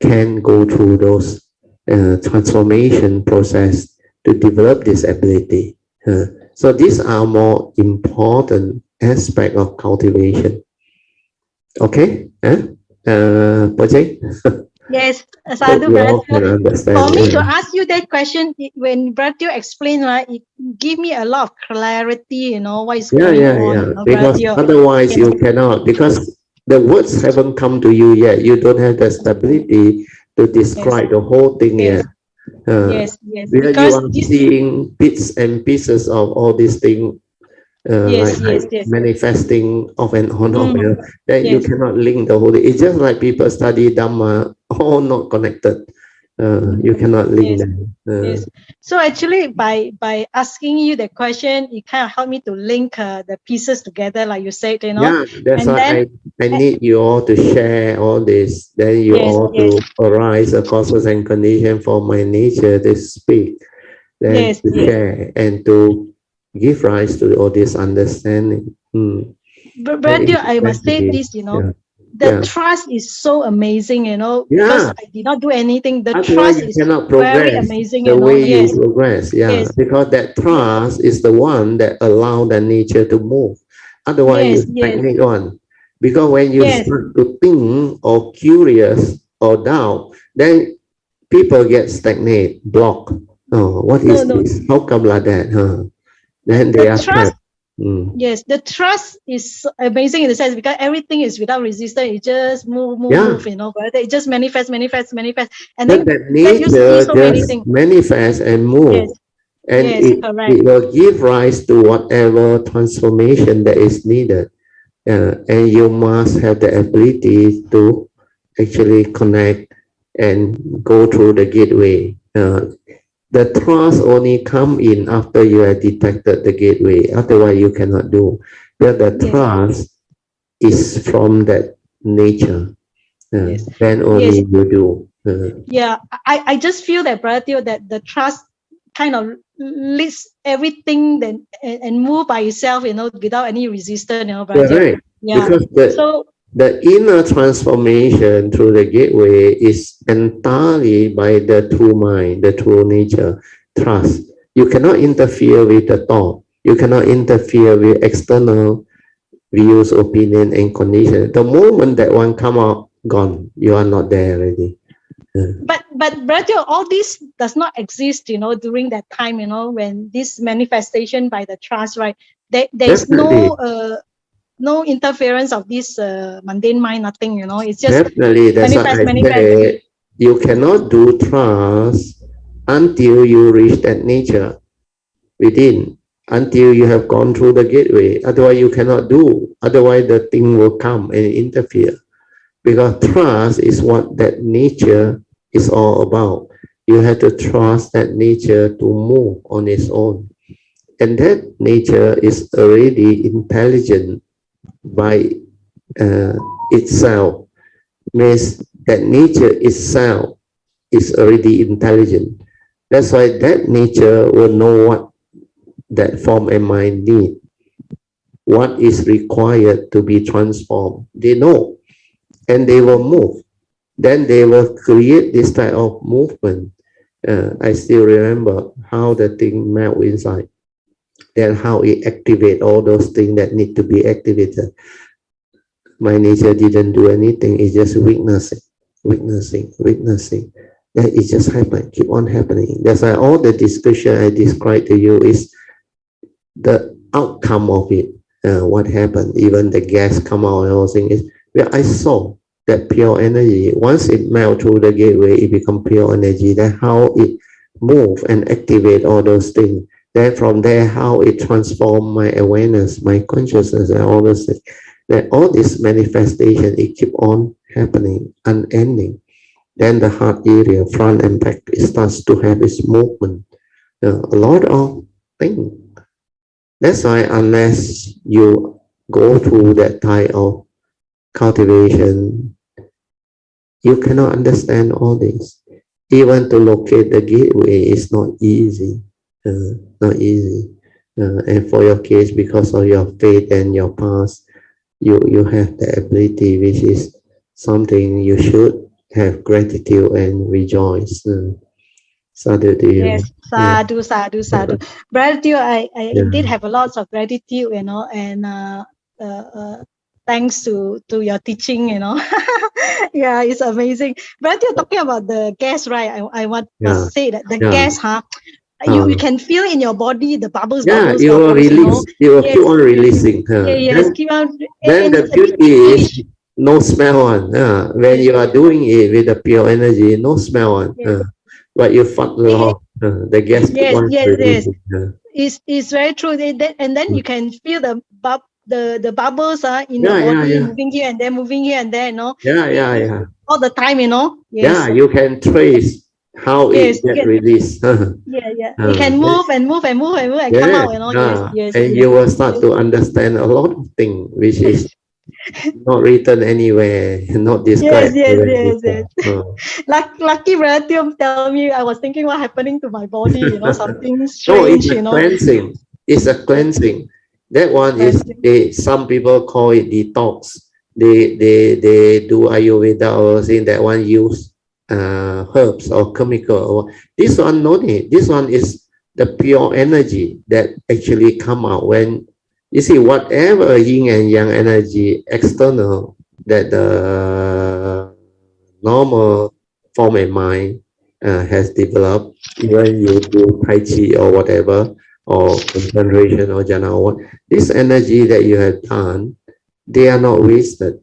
can go through those transformation process to develop this ability. So these are more important aspect of cultivation. Okay? Project? Yes, Sadhu Brother. For me to ask you that question, when Brother explained, right, it gave me a lot of clarity, what is going on. Because otherwise you cannot, because the words haven't come to you yet. You don't have the stability to describe the whole thing yet. Because you are seeing bits and pieces of all these things, manifesting off and on, then you cannot link the whole thing. It's just like people study Dharma, all not connected. You cannot link them. So actually, by asking you the question, it kind of helped me to link the pieces together, like you said, Yeah, that's why I need you all to share all this. Then you all to arise the causes and conditions for my nature to speak. Then to share and to give rise to all this understanding. But I must say this, the trust is so amazing, because I did not do anything. The trust is very amazing. The way you progress, because that trust is the one that allows the nature to move. Otherwise, you stagnate on. Because when you start to think or curious or doubt, then people get stagnate, block. Oh, what is this? How come like that? Then they are trapped. Yes, the trust is amazing in the sense because everything is without resistance. It just move, you know, but it just manifest, and but then that you see nature so many just things. manifest and move. Yes. And it will give rise to whatever transformation that is needed. And you must have the ability to actually connect and go through the gateway. The trust only come in after you have detected the gateway. Otherwise, you cannot do. But the trust is from that nature. Then only you do. I just feel that, Brother Theo, that the trust kind of leads everything then and move by itself, you know, without any resistance, you know, Brother. Right. Because the inner transformation through the gateway is entirely by the true mind, the true nature, trust. You cannot interfere with the thought. You cannot interfere with external views, opinion, and condition. The moment that one come out, gone. You are not there already. But Brother, all this does not exist, you know, during that time, you know, when this manifestation by the trust, right? There's no interference of this mundane mind, nothing, you know. It's just definitely. That's what I say. You cannot do trust until you reach that nature within, until you have gone through the gateway. Otherwise, you cannot do. Otherwise, the thing will come and interfere. Because trust is what that nature is all about. You have to trust that nature to move on its own. And that nature is already intelligent by itself. Means that nature itself is already intelligent. That's why that nature will know what that form and mind need. What is required to be transformed. They know. And they will move. Then they will create this type of movement. I still remember how the thing melt inside. Then how it activate all those things that need to be activated. My nature didn't do anything. It's just witnessing. That it just happened, keep on happening. That's why all the discussion I described to you is the outcome of it. What happened, even the gas come out and all things is where I saw that pure energy. Once it melt through the gateway, it becomes pure energy. That's how it move and activate all those things. Then from there, how it transform my awareness, my consciousness, and all those things. That all this manifestation, it keep on happening, unending. Then the heart area, front and back, it starts to have its movement. A lot of things. That's why unless you go through that type of cultivation, you cannot understand all this. Even to locate the gateway is not easy. And for your case, because of your faith and your past, you have the ability, which is something you should have gratitude and rejoice. Sadhu to you. Yes, sadhu. Brother Theo, I indeed have a lot of gratitude, you know, and thanks to your teaching, you know. Yeah, it's amazing. Brother Theo, talking about the gas, right? I must say that the gas, you can feel in your body the bubbles. You will release. You know? You will keep on releasing. Keep on. Then the beauty is no smell one. When you are doing it with the pure energy, no smell one. But you fuck the gas. Yes. It's very true. And then you can feel the bubbles in your body moving here and there, you know. All the time, you know. Yes. You can trace how it get released. You can move and come out, you know. And you will start to understand a lot of things which is not written anywhere, not described. Yes. Lucky Brother Theo tell me, I was thinking what happening to my body, you know, something strange, it's a cleansing. It's a cleansing. That one is some people call it detox. They do Ayurveda or saying that one use herbs or chemical. This one no need. This one is the pure energy that actually come out when you see whatever yin and yang energy external that the normal form and mind has developed. Even you do Tai Chi or whatever, or concentration or jhana or what. This energy that you have done, they are not wasted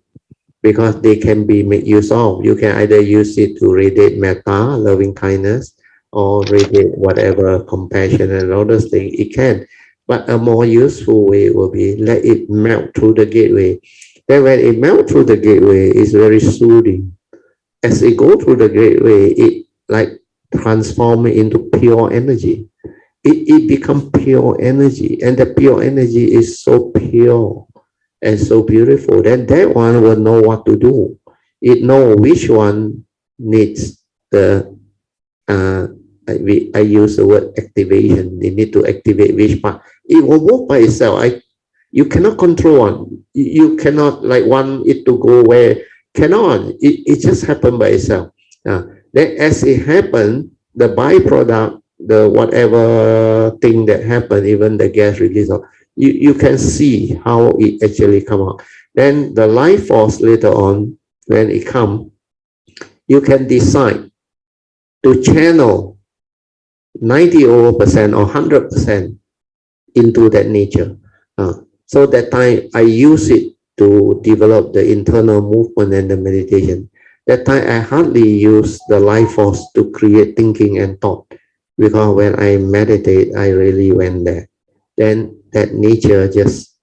because they can be made use of. You can either use it to radiate metta, loving kindness, or radiate whatever compassion and all those things. It can. But a more useful way will be let it melt through the gateway. Then when it melts through the gateway, it's very soothing. As it goes through the gateway, it like transforms into pure energy. It becomes pure energy, and the pure energy is so pure and so beautiful. Then that one will know what to do. It knows which one needs the I use the word activation. They need to activate which part. It will work by itself. You cannot control one. You cannot like want it to go where. Cannot. It just happen by itself. Then as it happens, the byproduct, the whatever thing that happened, even the gas release, you can see how it actually come out. Then the life force later on, when it come, you can decide to channel 90% or 100% into that nature. So that time I use it to develop the internal movement and the meditation. That time I hardly use the life force to create thinking and thought, because when I meditate, I really went there. Then that nature just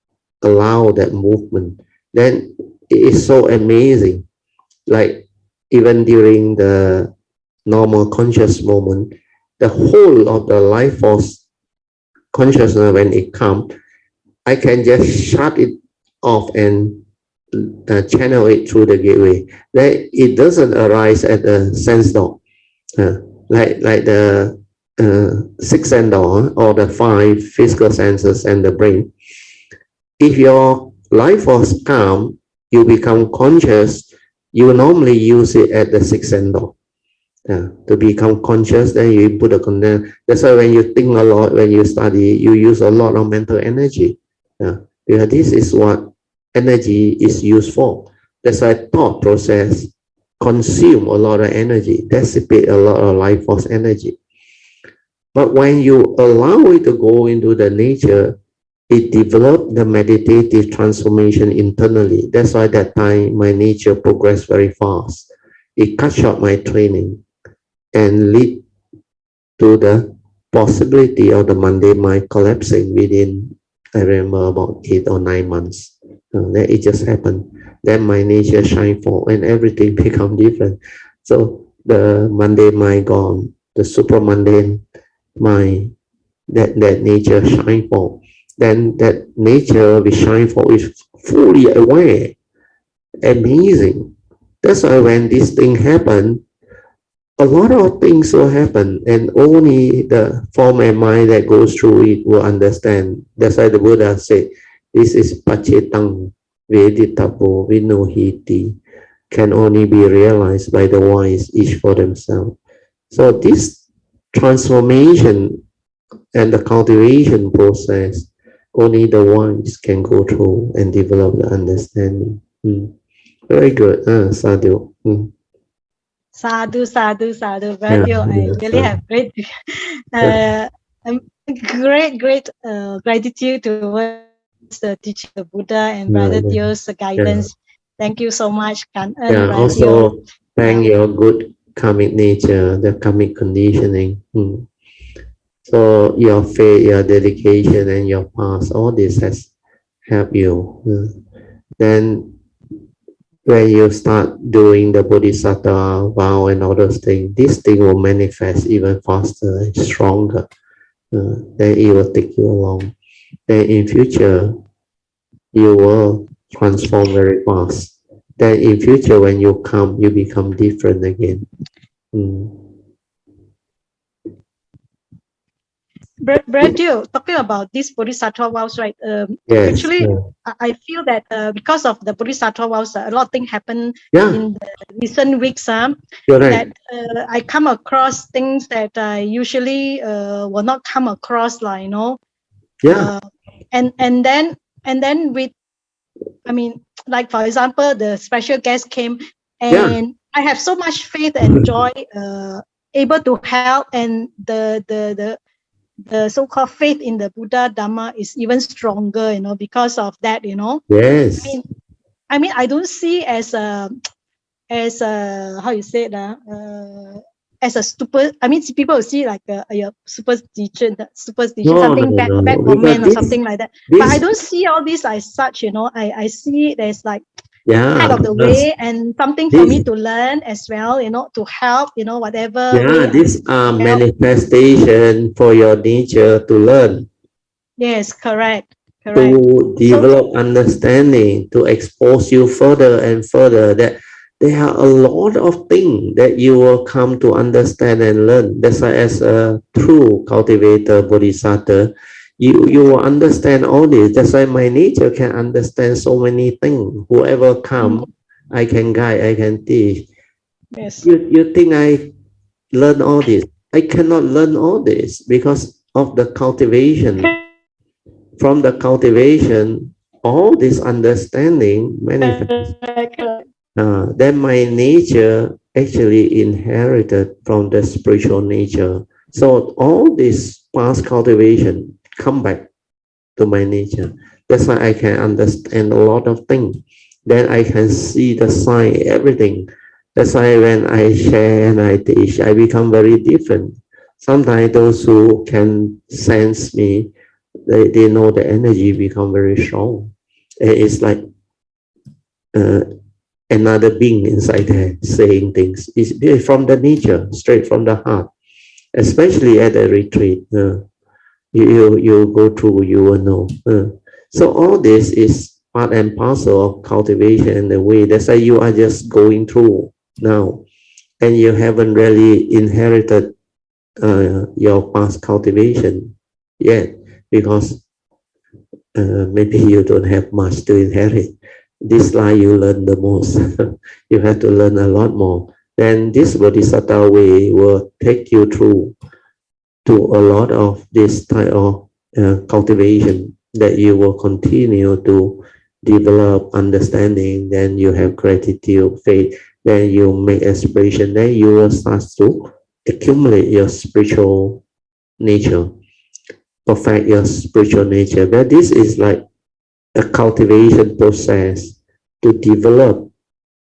allow that movement. Then it is so amazing. Like even during the normal conscious moment, the whole of the life force consciousness, when it comes, I can just shut it off and channel it through the gateway. Then it doesn't arise at the sense door, like the six sense door or the five physical senses and the brain. If your life force calm, you become conscious. You normally use it at the six sense door. To become conscious, then you put a content. That's why when you think a lot, when you study, you use a lot of mental energy. Because this is what energy is used for. That's why thought process consume a lot of energy, dissipate a lot of life force energy. But when you allow it to go into the nature, it develops the meditative transformation internally. That's why that time my nature progressed very fast. It cut short my training and lead to the possibility of the mundane mind collapsing within, I remember, about 8 or 9 months. Then it just happened. Then my nature shine forth and everything become different. So the mundane mind gone, the super mundane mind, that nature shine forth. Then that nature we shine forth is fully aware. Amazing. That's why when this thing happen, a lot of things will happen, and only the form and mind that goes through it will understand. That's why the Buddha said, this is pacetang veditapo vinohiti, can only be realized by the wise, each for themselves. So this transformation and the cultivation process, only the wise can go through and develop the understanding. Very good. Sadhu. Sadhu, sadhu, sadhu. Very good. I really have great, great gratitude towards the teaching of Buddha and Brother Tio's guidance. Thank you so much, Kan En. Also, thank your good karmic nature, the karmic conditioning. So your faith, your dedication, and your past, all this has helped you. Then when you start doing the Bodhisattva vow and all those things, this thing will manifest even faster and stronger. Then it will take you along. Then in future, you will transform very fast. Then in future, when you come, you become different again. Brother, talking about this Bodhisattva vows, right? Yes, actually, I feel that because of the Bodhisattva vows, a lot of things happen in the recent weeks. That I come across things that I usually will not come across, like, and then with, I mean, like for example, the special guest came, and I have so much faith and joy, able to help, and the the so-called faith in the Buddha Dharma is even stronger, because of that, Yes. I mean, I don't see as a how you say it, as a people will see like a superstition, something bad omen or something like that. But I don't see all this as such, I see it as like part of the way and something for me to learn as well, to help, whatever. Yeah, these are manifestation for your nature to learn. Yes, correct. To develop understanding, to expose you further and further, that there are a lot of things that you will come to understand and learn. That's why as a true cultivator, bodhisattva, you will understand all this. That's why my nature can understand so many things. Whoever come, I can guide, I can teach. Yes. You think I learn all this? I cannot learn all this because of the cultivation. From the cultivation, all this understanding manifests. Then my nature actually inherited from the spiritual nature. So all this past cultivation come back to my nature. That's why I can understand a lot of things. Then I can see the sign, everything. That's why when I share and I teach, I become very different. Sometimes those who can sense me, they know the energy become very strong. It's like another being inside there saying things. It's from the nature, straight from the heart. Especially at a retreat, you go through, you will know. So all this is part and parcel of cultivation in the way. That's why you are just going through now, and you haven't really inherited your past cultivation yet, because maybe you don't have much to inherit. This life you learn the most. You have to learn a lot more. Then this Bodhisattva way will take you through to a lot of this type of cultivation, that you will continue to develop understanding. Then you have gratitude, faith, then you make aspiration, then you will start to accumulate your spiritual nature, perfect your spiritual nature. But this is like a cultivation process to develop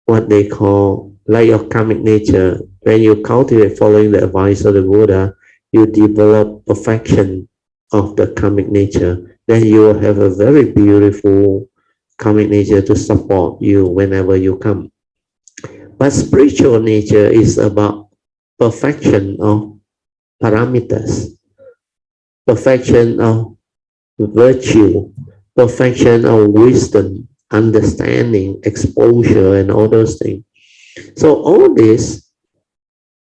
what they call like your karmic nature. When you cultivate following the advice of the Buddha, you develop perfection of the karmic nature. Then you will have a very beautiful karmic nature to support you whenever you come. But spiritual nature is about perfection of parameters, perfection of virtue, perfection of wisdom, understanding, exposure, and all those things. So all this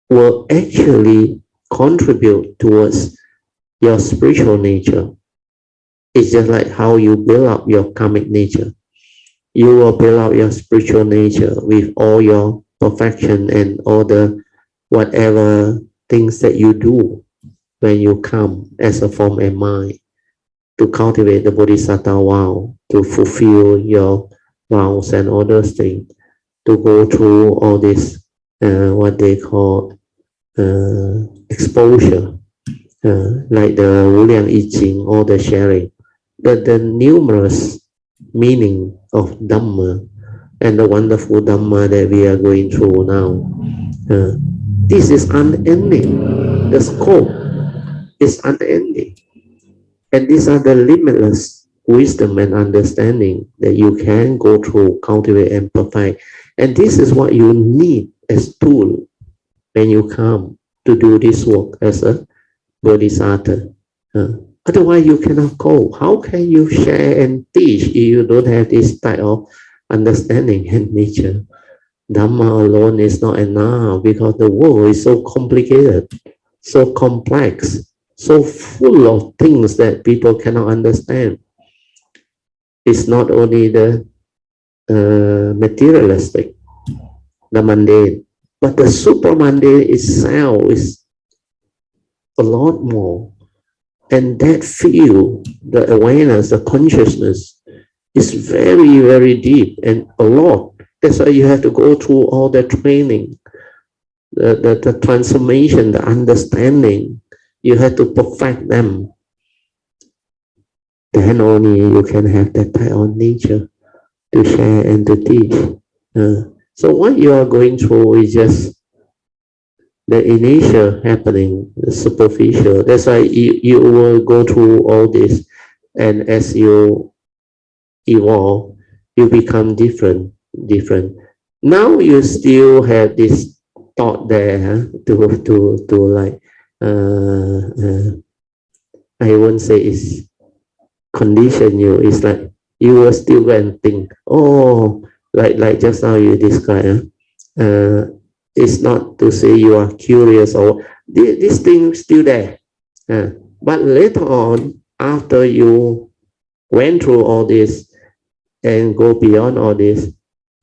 will actually contribute towards your spiritual nature. It's just like how you build up your karmic nature. You will build up your spiritual nature with all your perfection and all the whatever things that you do when you come as a form and mind, to cultivate the bodhisattva vow, to fulfill your vows and all those things, to go through all this, what they call exposure, like the Wu Liang I Ching, all the sharing, the numerous meaning of Dhamma and the wonderful Dhamma that we are going through now. This is unending. The scope is unending. And these are the limitless wisdom and understanding that you can go through, cultivate, and perfect. And this is what you need as tool when you come to do this work as a bodhisattva. Otherwise, you cannot go. How can you share and teach if you don't have this type of understanding and nature? Dhamma alone is not enough, because the world is so complicated, so complex, so full of things that people cannot understand. It's not only the materialistic, the mundane, but the super mundane itself is a lot more. And that feel, the awareness, the consciousness is very, very deep and a lot. That's why you have to go through all the training, the transformation, the understanding, You have to perfect them. Then only you can have that type of nature to share and to teach. So what you are going through is just the initial happening, the superficial. That's why you will go through all this, and as you evolve, you become different. Now you still have this thought there to like I won't say it's condition you. It's like you will still go and think, oh, like just now you described. It's not to say you are curious or this thing still there. But later on, after you went through all this and go beyond all this,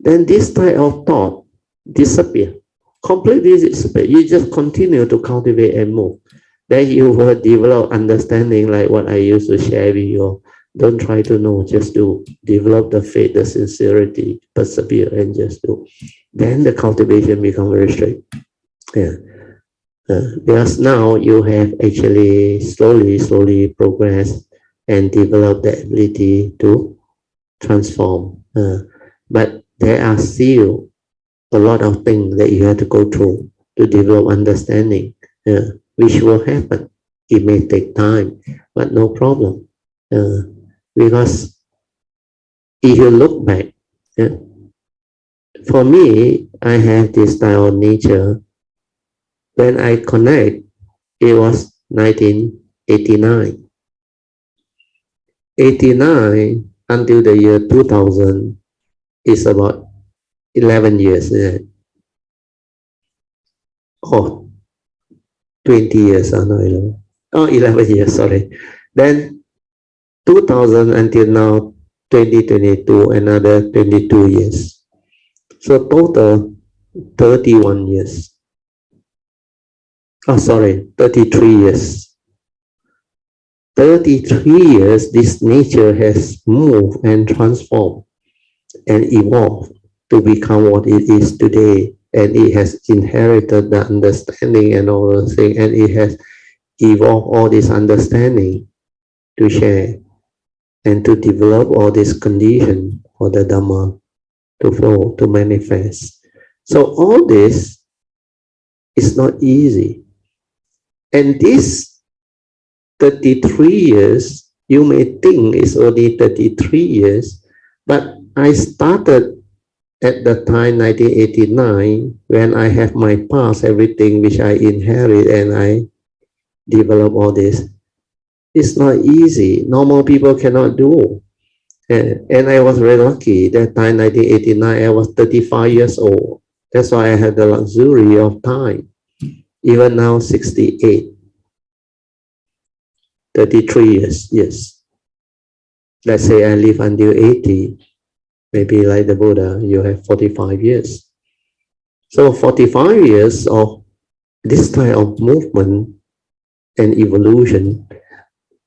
then this type of thought disappear, completely disappear. You just continue to cultivate and move. Then you will develop understanding like what I used to share with you. Don't try to know, just do. Develop the faith, the sincerity, persevere, and just do. Then the cultivation becomes very straight. Because now you have actually slowly progressed and developed the ability to transform. But there are still a lot of things that you have to go through to develop understanding, which will happen. It may take time, but no problem. Because if you look back, for me, I have this style of nature. When I connect, it was 1989. 89 until the year 2000 is about 11 years. Oh, 20 years, no, 11. Oh, 11 years, sorry. Then 2000 until now, 2022, another 22 years. So total 31 years. Oh, sorry, 33 years. 33 years, this nature has moved and transformed and evolved to become what it is today. And it has inherited the understanding and all those things, and it has evolved all this understanding to share and to develop all this condition for the Dharma to flow, to manifest. So all this is not easy. And this 33 years, you may think it's only 33 years, but I started at the time, 1989, when I have my past, everything which I inherit and I develop all this. It's not easy. Normal people cannot do. And I was very lucky. That time, 1989, I was 35 years old. That's why I had the luxury of time. Even now, 68. 33 years, yes. Let's say I live until 80. Maybe like the Buddha, you have 45 years. So 45 years of this type of movement and evolution,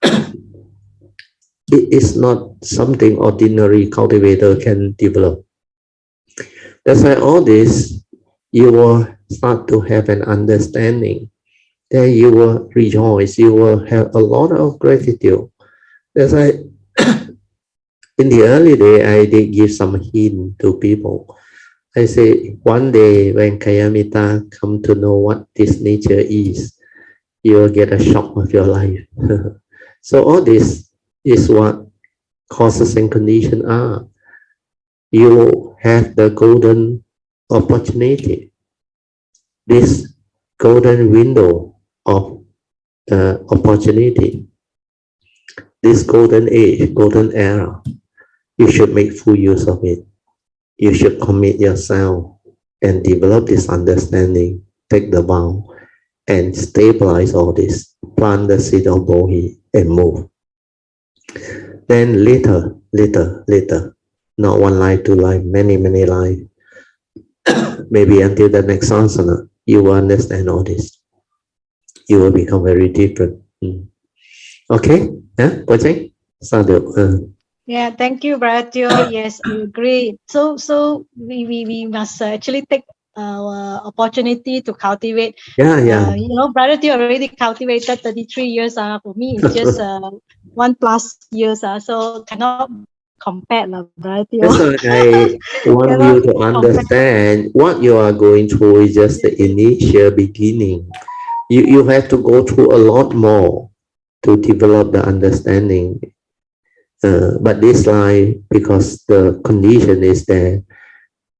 it is not something ordinary cultivator can develop. That's why all this, you will start to have an understanding. Then you will rejoice. You will have a lot of gratitude. That's why in the early day, I did give some hint to people. I say, one day when Kayamita come to know what this nature is, you will get a shock of your life. So all this is what causes and conditions are. You have the golden opportunity, this golden window of opportunity, this golden age, golden era. You should make full use of it. You should commit yourself and develop this understanding, take the vow, and stabilize all this. Plant the seed of Bodhi and move. Then later, not one life, two life, many lives, maybe until the next asana, you will understand all this. You will become very different. Okay? Yeah, Bojang? Sadhu. Yeah, thank you, Brother. Yes, I agree. So we must actually take opportunity to cultivate. Yeah. Brother Teo already cultivated 33 years. For me, it's just 1+ years. So cannot compare, Brother Teo. That's why I want you to understand what you are going through is just the initial beginning. You have to go through a lot more to develop the understanding. But this life, because the condition is there,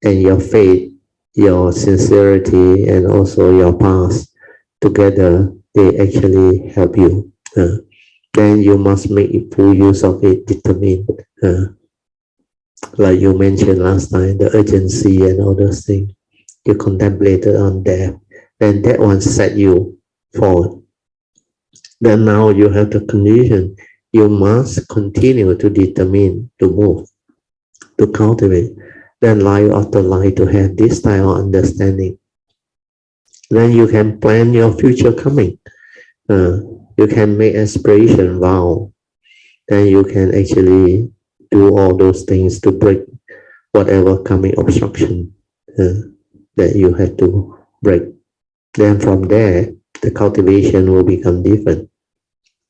and your faith, your sincerity, and also your past, together, they actually help you. Then you must make full use of it, determined. Like you mentioned last time, the urgency and all those things. You contemplated on that. Then that one set you forward. Then now you have the condition. You must continue to determine, to move, to cultivate. Then life after life to have this style of understanding. Then you can plan your future coming. You can make aspiration vow. Then you can actually do all those things to break whatever coming obstruction that you have to break. Then from there, the cultivation will become different.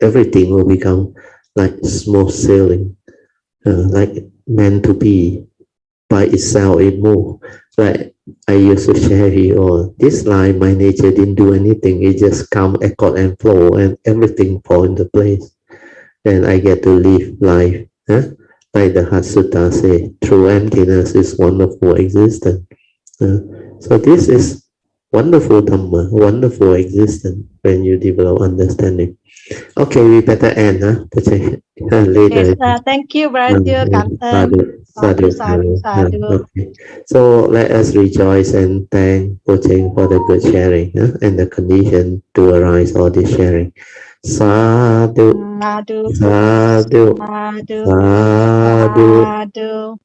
Everything will become like smooth sailing, like meant to be. By itself, it moves. Like I used to share here, this life, my nature didn't do anything. It just come, accord and flow, and everything fall into place. Then I get to live life. Like the Hsuan say, true emptiness is wonderful existence. So this is wonderful Dhamma, wonderful existence when you develop understanding. Okay, we better end later. Yes, thank you, Brother. Sadhu. Okay. So let us rejoice and thank Coaching for the good sharing and the condition to arise all this sharing. Sadhu. Sadhu. Sadhu. Sadhu. Sadhu. Sadhu.